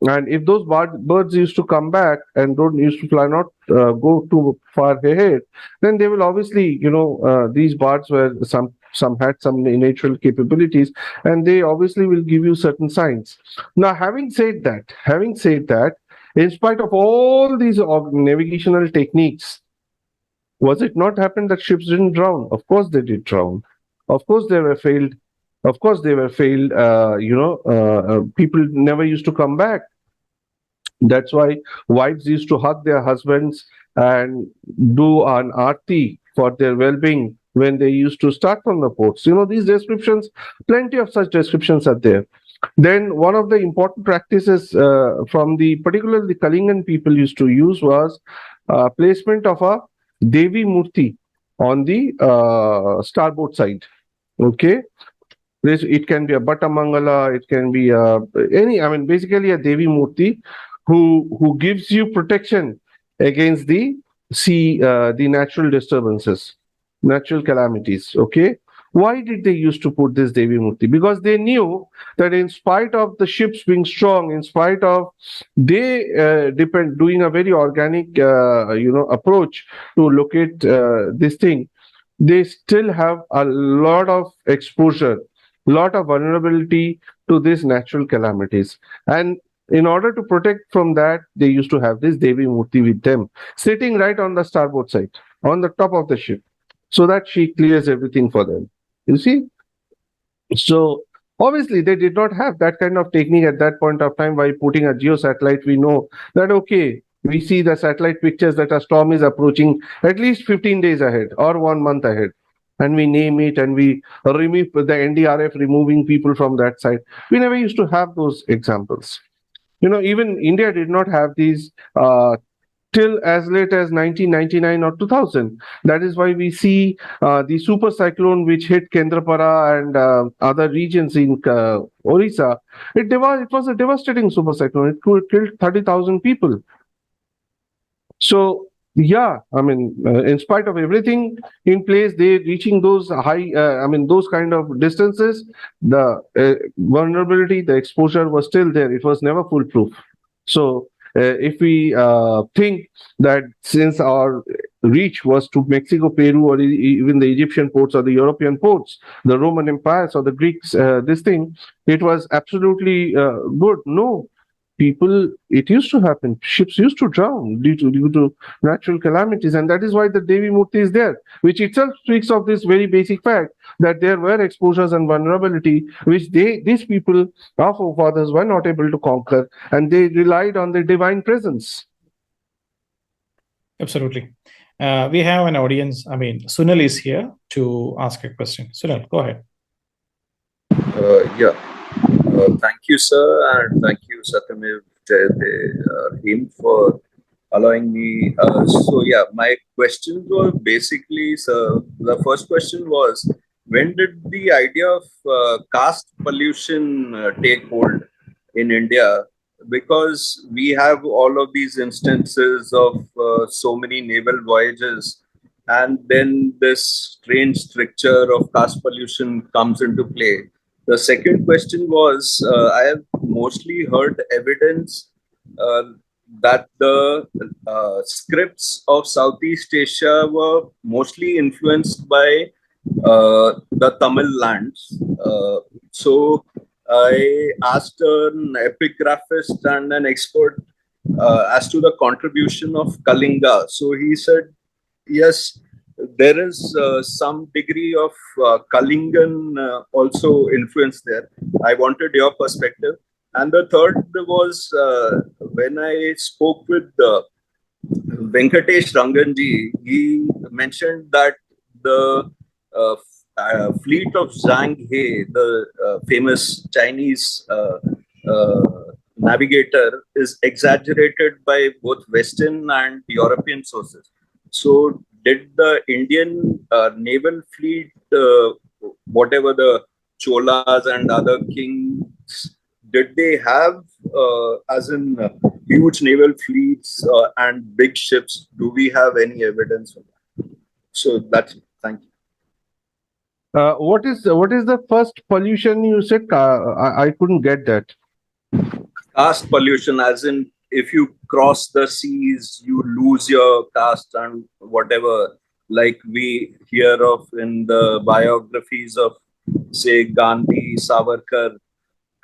And if those birds used to come back and don't used to fly, not go too far ahead, then they will obviously, these birds were some had some natural capabilities, and they obviously will give you certain signs. Now, having said that, in spite of all these navigational techniques, was it not happened that ships didn't drown? Of course they did drown. Of course they were failed. Of course they were failed. People never used to come back. That's why wives used to hug their husbands and do an arti for their well-being when they used to start from the ports. These descriptions, plenty of such descriptions are there. Then one of the important practices from particularly the Kalingan people used to use was placement of a Devi Murti on the starboard side. Okay, it can be a Bhattamangala, it can be basically a Devi Murti who gives you protection against the sea, the natural disturbances, natural calamities. Okay, why did they used to put this Devi Murti? Because they knew that in spite of the ships being strong, in spite of they doing a very organic approach to locate this thing, they still have a lot of exposure, lot of vulnerability to these natural calamities. And in order to protect from that, they used to have this Devi Murti with them, sitting right on the starboard side, on the top of the ship, so that she clears everything for them. You see? So obviously they did not have that kind of technique at that point of time. By putting a geo satellite, we know that okay, we see the satellite pictures that a storm is approaching at least 15 days ahead or 1 month ahead. And we name it and we remove the NDRF removing people from that side. We never used to have those examples. Even India did not have these till as late as 1999 or 2000. That is why we see the super cyclone which hit Kendrapara and other regions in Orissa. It was a devastating super cyclone. It killed 30,000 people. So yeah, in spite of everything in place, they reaching those high, those kind of distances, the vulnerability, the exposure was still there. It was never foolproof. So if we think that since our reach was to Mexico, Peru, or even the Egyptian ports or the European ports, the Roman empires or the Greeks, it was absolutely good. No, it used to happen. Ships used to drown due to natural calamities, and that is why the Devi Murti is there, which itself speaks of this very basic fact that there were exposures and vulnerability which these people, our forefathers, were not able to conquer, and they relied on the divine presence. Absolutely. We have an audience. Sunil is here to ask a question. Sunil, go ahead. Thank you, sir, and thank you, Satyamev Rahim, for allowing me. My questions were basically, sir, the first question was, when did the idea of caste pollution take hold in India? Because we have all of these instances of so many naval voyages, and then this strange stricture of caste pollution comes into play. The second question was, I have mostly heard evidence that the scripts of Southeast Asia were mostly influenced by the Tamil lands. So I asked an epigraphist and an expert as to the contribution of Kalinga. So he said, yes, there is some degree of Kalingan also influence there. I wanted your perspective. And the third was when I spoke with Venkatesh Ranganji, he mentioned that the fleet of Zhang He, the famous Chinese navigator, is exaggerated by both Western and European sources. So did the Indian naval fleet, whatever the Cholas and other kings, did they have, as in huge naval fleets and big ships? Do we have any evidence of that? So that's it. Thank you. What is the first pollution you said? I couldn't get that. Caste pollution, as in if you cross the seas, you lose your caste and whatever, like we hear of in the biographies of, say, Gandhi, Savarkar,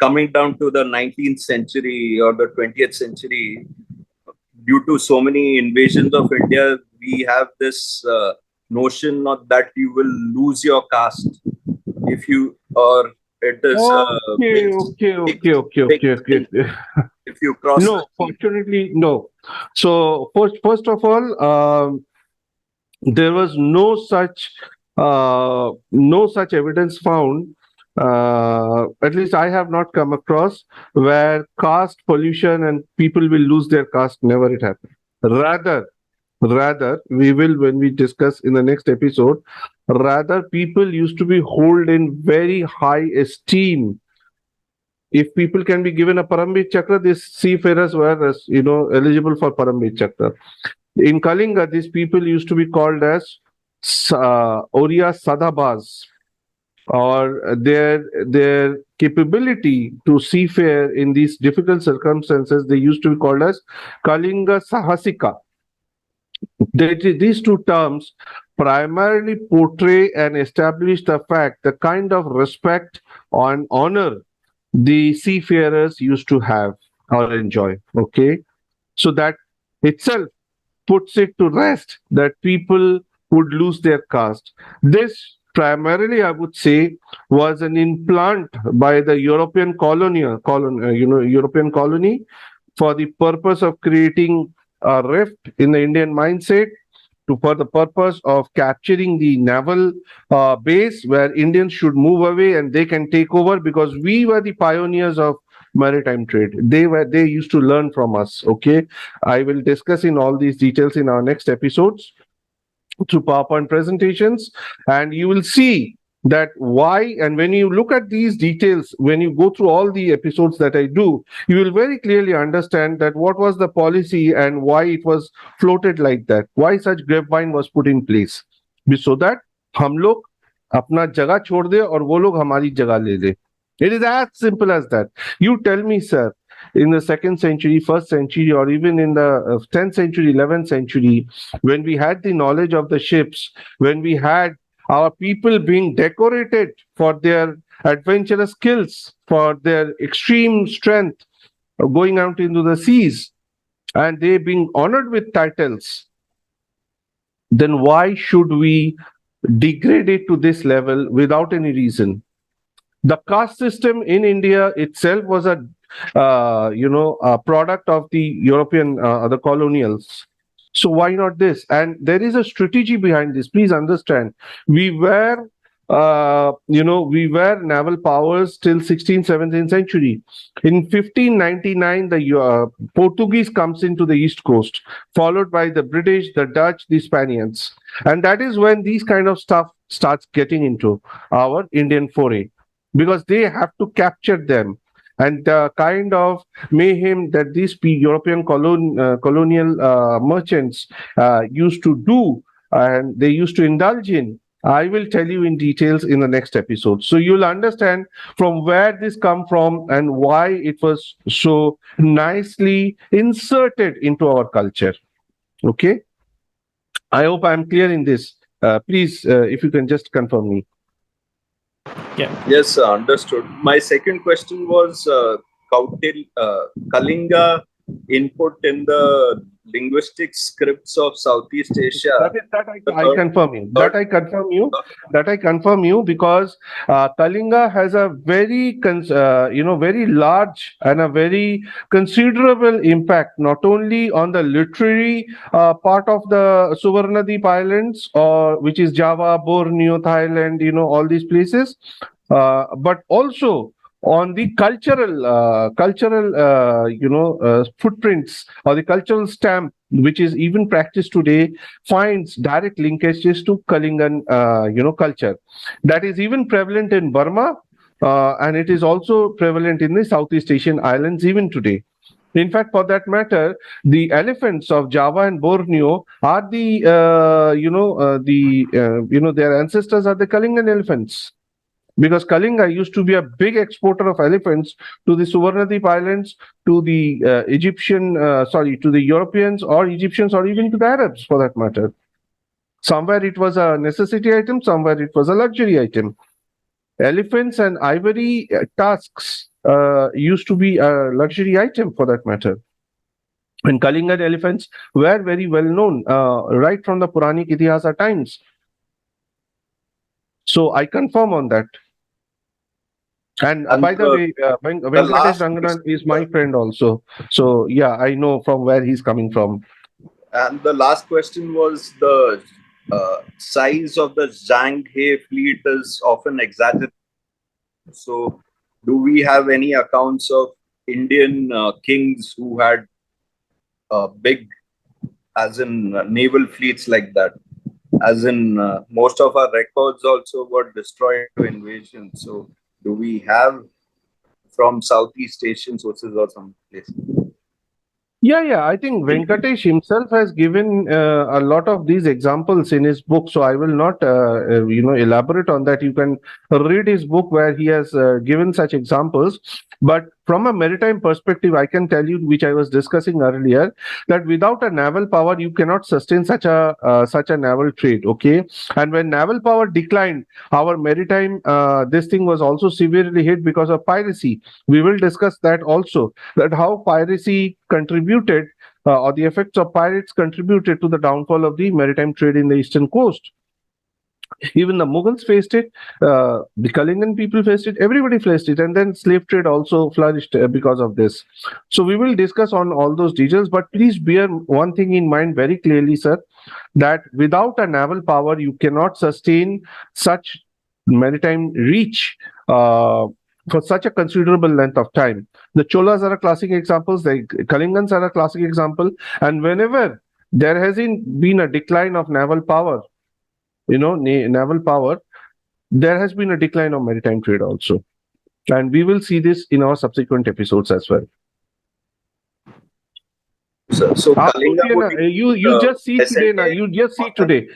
coming down to the 19th century or the 20th century, due to so many invasions of India, we have this notion of that you will lose your caste if you, or it is Okay. if you cross No, the sea. fortunately, no. So first of all, there was no such evidence found. At least I have not come across where caste pollution and people will lose their caste. Never it happened. Rather, we will, when we discuss in the next episode, rather people used to be held in very high esteem. If people can be given a Parambit Chakra, these seafarers were, eligible for Parambit Chakra. In Kalinga, these people used to be called as Oriya Sadabas, or their capability to seafare in these difficult circumstances, they used to be called as Kalinga Sahasika. These two terms primarily portray and establish the fact, the kind of respect and honor the seafarers used to have or enjoy. Okay, so that itself puts it to rest that people would lose their caste. This primarily, I would say, was an implant by the European European colony, for the purpose of creating a rift in the Indian mindset, for the purpose of capturing the naval base where Indians should move away and they can take over, because we were the pioneers of maritime trade. They used to learn from us. Okay, I will discuss in all these details in our next episodes through PowerPoint presentations, and you will see that why. And when you look at these details, when you go through all the episodes that I do, you will very clearly understand that what was the policy and why it was floated like that, why such grapevine was put in place, so that हम लोग अपना जगह छोड़ दे और वो लोग हमारी जगह ले ले. It is as simple as that. You tell me, sir, in the 2nd century, 1st century, or even in the 10th century, 11th century, when we had the knowledge of the ships, when we had our people being decorated for their adventurous skills, for their extreme strength of going out into the seas, and they being honored with titles, then why should we degrade it to this level without any reason? The caste system in India itself was a product of the European, the colonials. So why not this? And there is a strategy behind this. Please understand, we were naval powers till 16th, 17th century. In 1599, the Portuguese comes into the East Coast, followed by the British, the Dutch, the Spaniards. And that is when these kind of stuff starts getting into our Indian foray, because they have to capture them. And the kind of mayhem that these European colonial merchants used to do and they used to indulge in, I will tell you in details in the next episode. So you'll understand from where this come from and why it was so nicely inserted into our culture. Okay, I hope I'm clear in this. Please, if you can just confirm me. Yeah. Yes, understood. My second question was Kalinga input in the linguistic scripts of Southeast Asia. I confirm you. That I confirm you because Kalinga has a very very large and a very considerable impact, not only on the literary part of the Suvarnadip Islands, or which is Java, Borneo, Thailand, all these places, but also on the cultural footprints, or the cultural stamp, which is even practiced today, finds direct linkages to Kalingan culture. That is even prevalent in Burma, and it is also prevalent in the Southeast Asian islands even today. In fact, for that matter, the elephants of Java and Borneo are their ancestors are the Kalingan elephants. Because Kalinga used to be a big exporter of elephants to the Suvarnadip Islands, to the to the Europeans or Egyptians or even to the Arabs for that matter. Somewhere it was a necessity item, somewhere it was a luxury item. Elephants and ivory tusks used to be a luxury item for that matter. And Kalinga elephants were very well known right from the Puranic Itihasa times. So I confirm on that. And by the way, Venkatesh Ranganan is my friend also. So yeah, I know from where he's coming from. And the last question was the size of the Zhang He fleet is often exaggerated. So, do we have any accounts of Indian kings who had big, as in naval fleets like that? As in most of our records also were destroyed to invasion. So, do we have from Southeast Asian sources or some place? Yeah. I think Venkatesh himself has given a lot of these examples in his book. So I will not, elaborate on that. You can read his book where he has given such examples. But from a maritime perspective, I can tell you, which I was discussing earlier, that without a naval power, you cannot sustain such a naval trade. Okay, and when naval power declined, our maritime this thing was also severely hit because of piracy. We will discuss that also. That how piracy contributed or the effects of pirates contributed to the downfall of the maritime trade in the eastern coast. Even the Mughals faced it, the Kalingan people faced it, everybody faced it, and then slave trade also flourished because of this. So we will discuss on all those details, but please bear one thing in mind very clearly, sir, that without a naval power, you cannot sustain such maritime reach for such a considerable length of time. The Cholas are a classic example, the Kalingans are a classic example, and whenever there has been a decline of naval power, naval power, there has been a decline of maritime trade also. And we will see this in our subsequent episodes as well. So Kalinga would you just see today now. You just see today.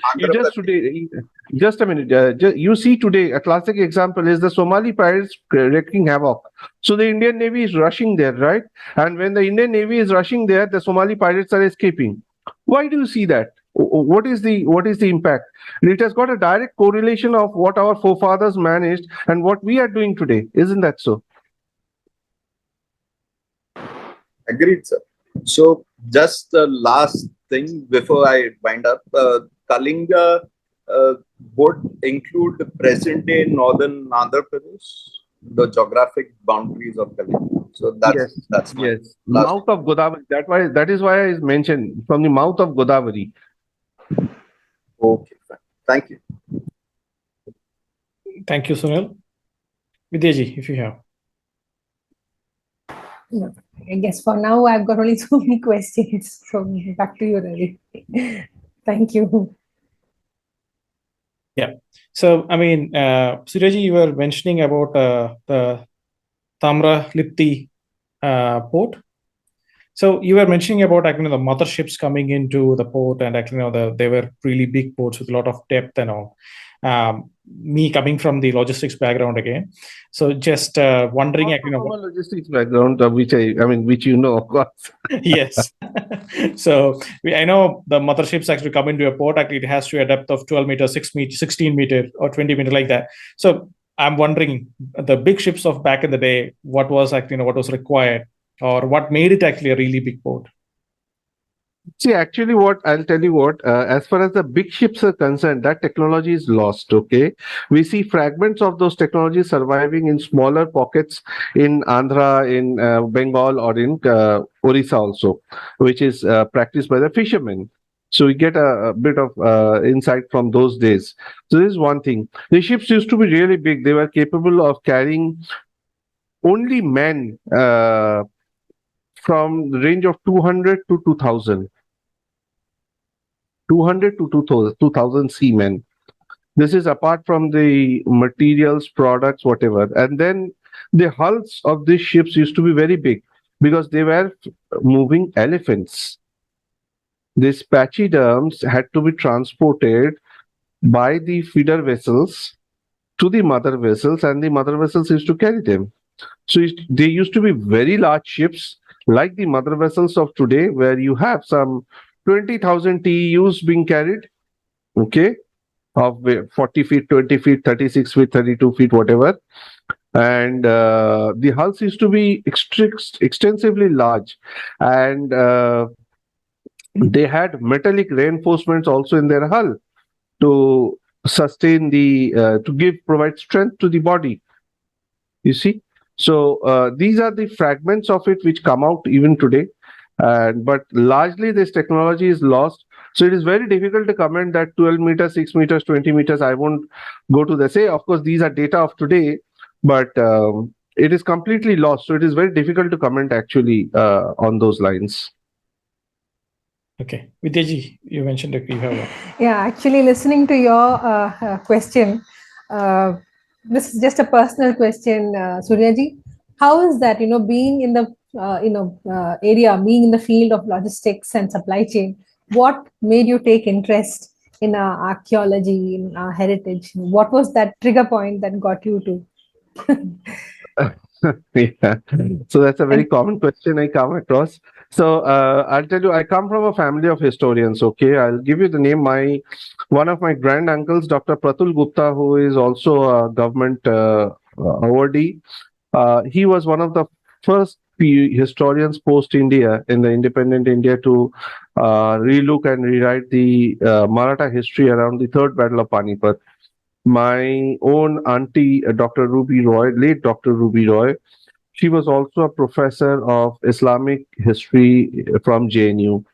Just a minute. You see today, a classic example is the Somali pirates wreaking havoc. So the Indian Navy is rushing there, right? And when the Indian Navy is rushing there, the Somali pirates are escaping. Why do you see that? What is the impact? It has got a direct correlation of what our forefathers managed and what we are doing today. Isn't that so? Agreed, sir. So just the last thing before I wind up, Kalinga would include the present-day northern Andhra Pradesh, the geographic boundaries of Kalinga. So that's my mouth of Godavari. That is why I mentioned from the mouth of Godavari. Okay, fine. Thank you. Thank you, Sunil. Vidyaji, if you have. No, I guess for now I've got only so many questions. So back to you, Ravi. Thank you. Yeah. So, I mean, Suryaji, you were mentioning about the Tamralipta port. So you were mentioning about the motherships coming into the port, and they were really big ports with a lot of depth and all. Me coming from the logistics background again, so just wondering, from a logistics background, which you know, of course. Yes. So I know the motherships actually come into a port. Actually, it has to a depth of 12 meters, 6 meters, 16 meter, or 20 meter, like that. So I'm wondering, the big ships of back in the day, what was what was required, or what made it actually a really big port? See, actually, I'll tell you as far as the big ships are concerned, that technology is lost, okay? We see fragments of those technologies surviving in smaller pockets in Andhra, in Bengal, or in Orissa also, which is practiced by the fishermen. So we get a bit of insight from those days. So this is one thing. The ships used to be really big. They were capable of carrying only men from the range of 200 to 2000. 200 to 2000 seamen. This is apart from the materials, products, whatever. And then the hulls of these ships used to be very big because they were moving elephants. These pachyderms had to be transported by the feeder vessels to the mother vessels, and the mother vessels used to carry them. So they used to be very large ships, like the mother vessels of today, where you have some 20,000 TEUs being carried, okay, of 40 feet, 20 feet, 36 feet, 32 feet, whatever. And the hulls used to be extensively large, and they had metallic reinforcements also in their hull to sustain to provide strength to the body. You see, so these are the fragments of it which come out even today, but largely this technology is lost. So it is very difficult to comment that 12 meters, 6 meters, 20 meters. I won't go to the say. Of course, these are data of today, but it is completely lost. So it is very difficult to comment actually on those lines. Okay, Vidyaji, you mentioned that you have one. Yeah, actually, listening to your question, this is just a personal question, Suryaji. How is that, being in the, area, being in the field of logistics and supply chain, what made you take interest in archaeology, in heritage? What was that trigger point that got you to? Yeah. So that's a very And common question I come across. So I'll tell you, I come from a family of historians. Okay, I'll give you the name. One of my grand uncles, Dr. Pratul Gupta, who is also a government awardee. He was one of the first historians post India in the independent India to relook and rewrite the Maratha history around the Third Battle of Panipat. My own auntie, Dr. Ruby Roy, late Dr. Ruby Roy, she was also a professor of Islamic history from JNU.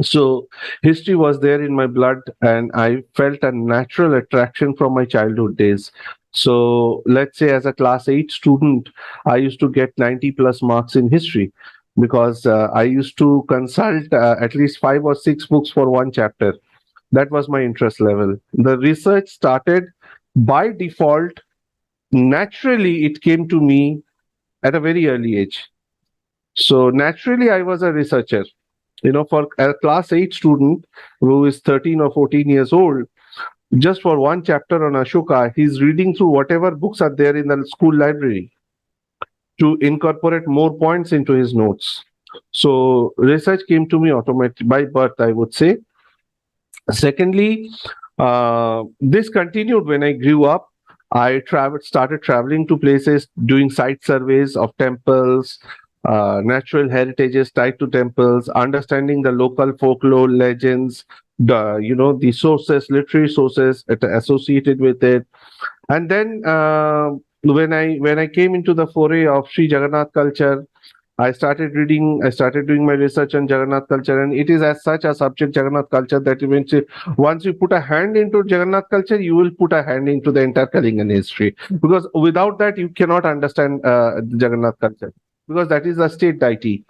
So history was there in my blood, and I felt a natural attraction from my childhood days. So let's say as a class 8 student, I used to get 90 plus marks in history because I used to consult at least 5 or 6 books for one chapter. That was my interest level. The research started by default. Naturally, it came to me at a very early age. So naturally, I was a researcher. For a class 8 student who is 13 or 14 years old, just for one chapter on Ashoka, he's reading through whatever books are there in the school library to incorporate more points into his notes. So research came to me automatically by birth, I would say. Secondly, this continued when I grew up. I started traveling to places, doing site surveys of temples, natural heritages tied to temples, understanding the local folklore, legends, the sources, literary sources associated with it. And then when I came into the foray of Sri Jagannath culture, I started doing my research on Jagannath culture, and it is as such a subject, Jagannath culture, that eventually, once you put a hand into Jagannath culture, you will put a hand into the entire Kalingan history. Because without that, you cannot understand Jagannath culture, because that is the state deity.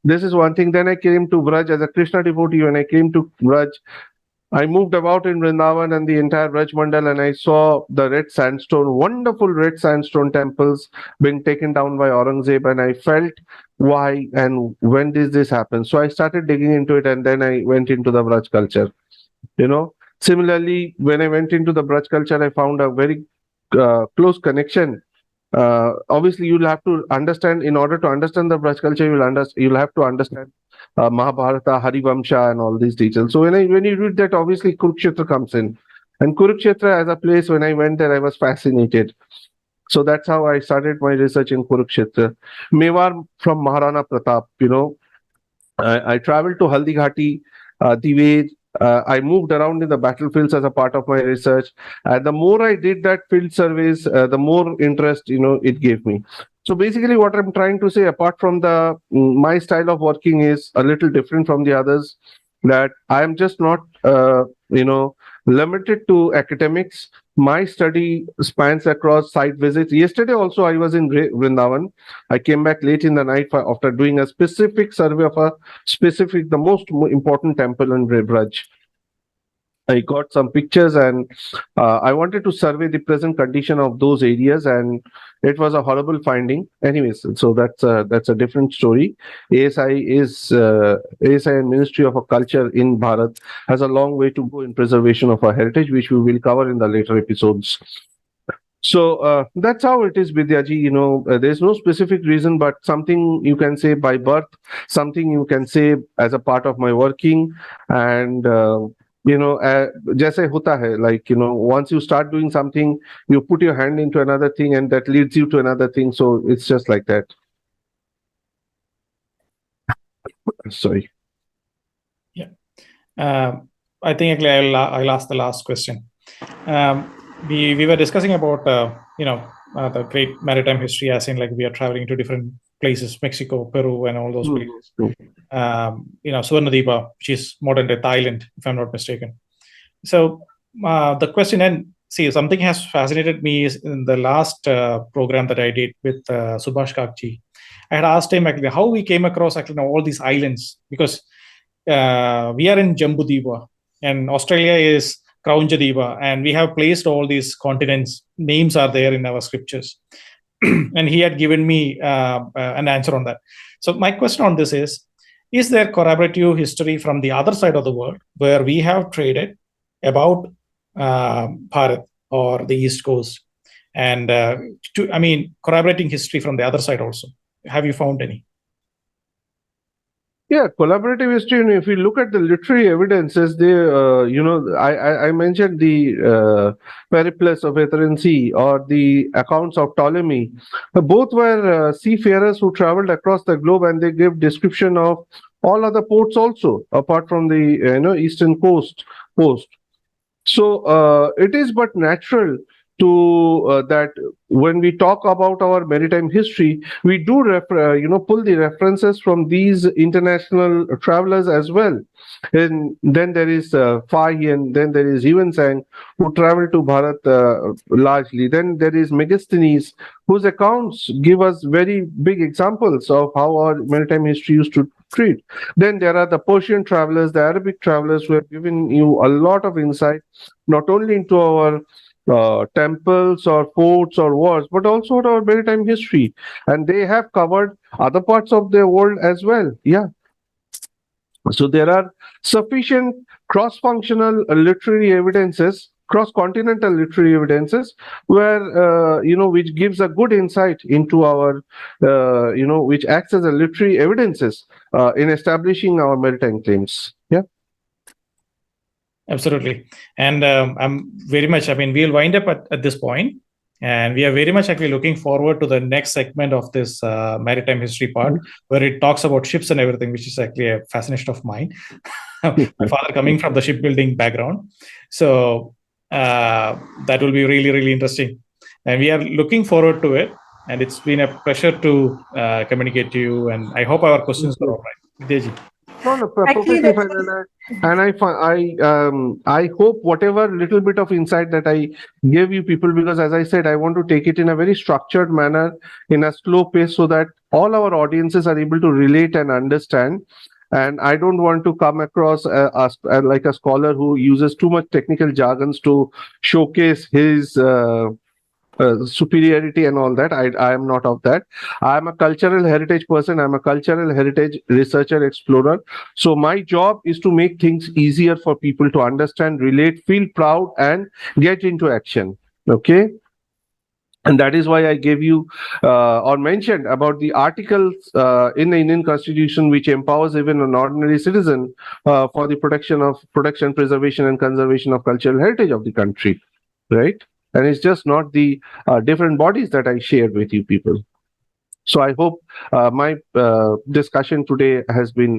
This is one thing. Then I came to Braj as a Krishna devotee. When I came to Braj, I moved about in Vrindavan and the entire Braj Mandal, and I saw the red sandstone, wonderful red sandstone temples being taken down by Aurangzeb, and I felt why and when did this happen. So I started digging into it, and then I went into the Braj culture. Similarly, when I went into the Braj culture, I found a very close connection. Obviously, you'll have to understand, in order to understand the Braj culture, you'll have to understand Mahabharata, Harivamsha, and all these details. So when you read that, obviously Kurukshetra comes in, and Kurukshetra as a place, when I went there, I was fascinated. So that's how I started my research in Kurukshetra. Mewar from Maharana Pratap. I traveled to Haldi Ghati, Divej. I moved around in the battlefields as a part of my research. And the more I did that field surveys, the more interest it gave me. So basically, what I'm trying to say, apart from my style of working is a little different from the others, that I am just not limited to academics. My study spans across site visits. Yesterday also I was in Vrindavan. I came back late in the night after doing a specific survey of the most important temple in Braj. I got some pictures, and I wanted to survey the present condition of those areas, and it was a horrible finding. Anyways, so that's a different story. ASI and Ministry of Culture in Bharat has a long way to go in preservation of our heritage, which we will cover in the later episodes. So that's how it is, Vidyaji. There's no specific reason, but something you can say by birth, something you can say as a part of my working, and jaise hota hai, like, once you start doing something, you put your hand into another thing, and that leads you to another thing. So it's just like that. Sorry. Yeah. I think actually I'll ask the last question. We were discussing about the great maritime history, as in like we are traveling to different places, Mexico, Peru, and all those places. Suvarnadweepa, which is modern day Thailand, if I'm not mistaken. So the question, and see, something has fascinated me is in the last program that I did with Subhash Kakji. I had asked him actually how we came across actually all these islands, because we are in Jambudweepa and Australia is Kraunjadweepa, and we have placed all these continents. Names are there in our scriptures. And he had given me an answer on that. So my question on this is there corroborative history from the other side of the world where we have traded about Bharat or the East Coast, and corroborating history from the other side also? Have you found any? Yeah, collaborative history. And if you look at the literary evidences, I mentioned the Periplus of Athenian Sea or the accounts of Ptolemy. Both were seafarers who traveled across the globe, and they give description of all other ports also, apart from the eastern coast. So it is but natural to that when we talk about our maritime history, we do pull the references from these international travelers as well. And then there is Fahy, and then there is Yuan who traveled to Bharat largely. Then there is Megasthenes, whose accounts give us very big examples of how our maritime history used to treat. Then there are the Persian travelers, the Arabic travelers, who have given you a lot of insight, not only into our temples or forts or wars, but also our maritime history. And they have covered other parts of the world as well. Yeah. So there are sufficient cross-functional literary evidences, cross-continental literary evidences, where which gives a good insight into our, which acts as a literary evidences in establishing our maritime claims. Yeah. Absolutely. And I'm very much, we'll wind up at this point, and we are very much actually looking forward to the next segment of this maritime history part, where it talks about ships and everything, which is actually a fascination of mine. My father coming from the shipbuilding background. So that will be really, really interesting. And we are looking forward to it. And it's been a pleasure to communicate to you. And I hope our questions are all right. Deji. No, perfectly fine. And I hope whatever little bit of insight that I gave you people, because as I said, I want to take it in a very structured manner, in a slow pace, so that all our audiences are able to relate and understand. And I don't want to come across like a scholar who uses too much technical jargons to showcase his superiority and all that. I am not of that. I am a cultural heritage person. I'm a cultural heritage researcher, explorer. So my job is to make things easier for people to understand, relate, feel proud, and get into action. Okay. And that is why I gave you or mentioned about the articles in the Indian Constitution, which empowers even an ordinary citizen for the protection, preservation, and conservation of cultural heritage of the country. Right. And it's just not the different bodies that I shared with you people. So I hope my discussion today has been,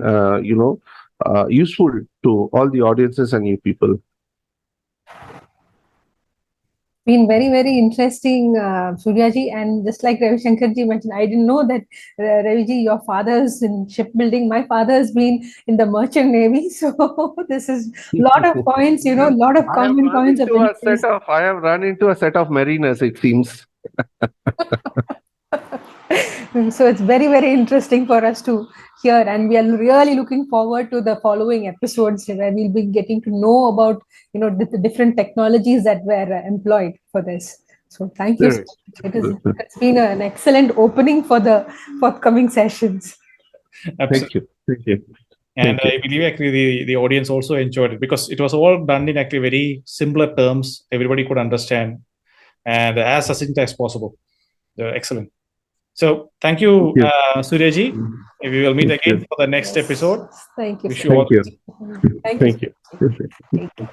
useful to all the audiences and you people. Been very, very interesting, Suryaji. And just like Ravi Shankarji mentioned, I didn't know that, Raviji, your father's in shipbuilding. My father's been in the merchant navy. So this is a lot of points, a lot of common points. I have run into a set of mariners, it seems. So it's very, very interesting for us to hear, and we are really looking forward to the following episodes where we'll be getting to know about, the different technologies that were employed for this. So thank you so much. It's been an excellent opening for the forthcoming sessions. Absolutely. Thank you. And I believe actually the audience also enjoyed it because it was all done in actually very simpler terms. Everybody could understand and as succinct as possible. Excellent. So thank you, Suryaji. We will meet again for the next episode. Thank you. Wish you all. Thank you. Thank you. Thank you.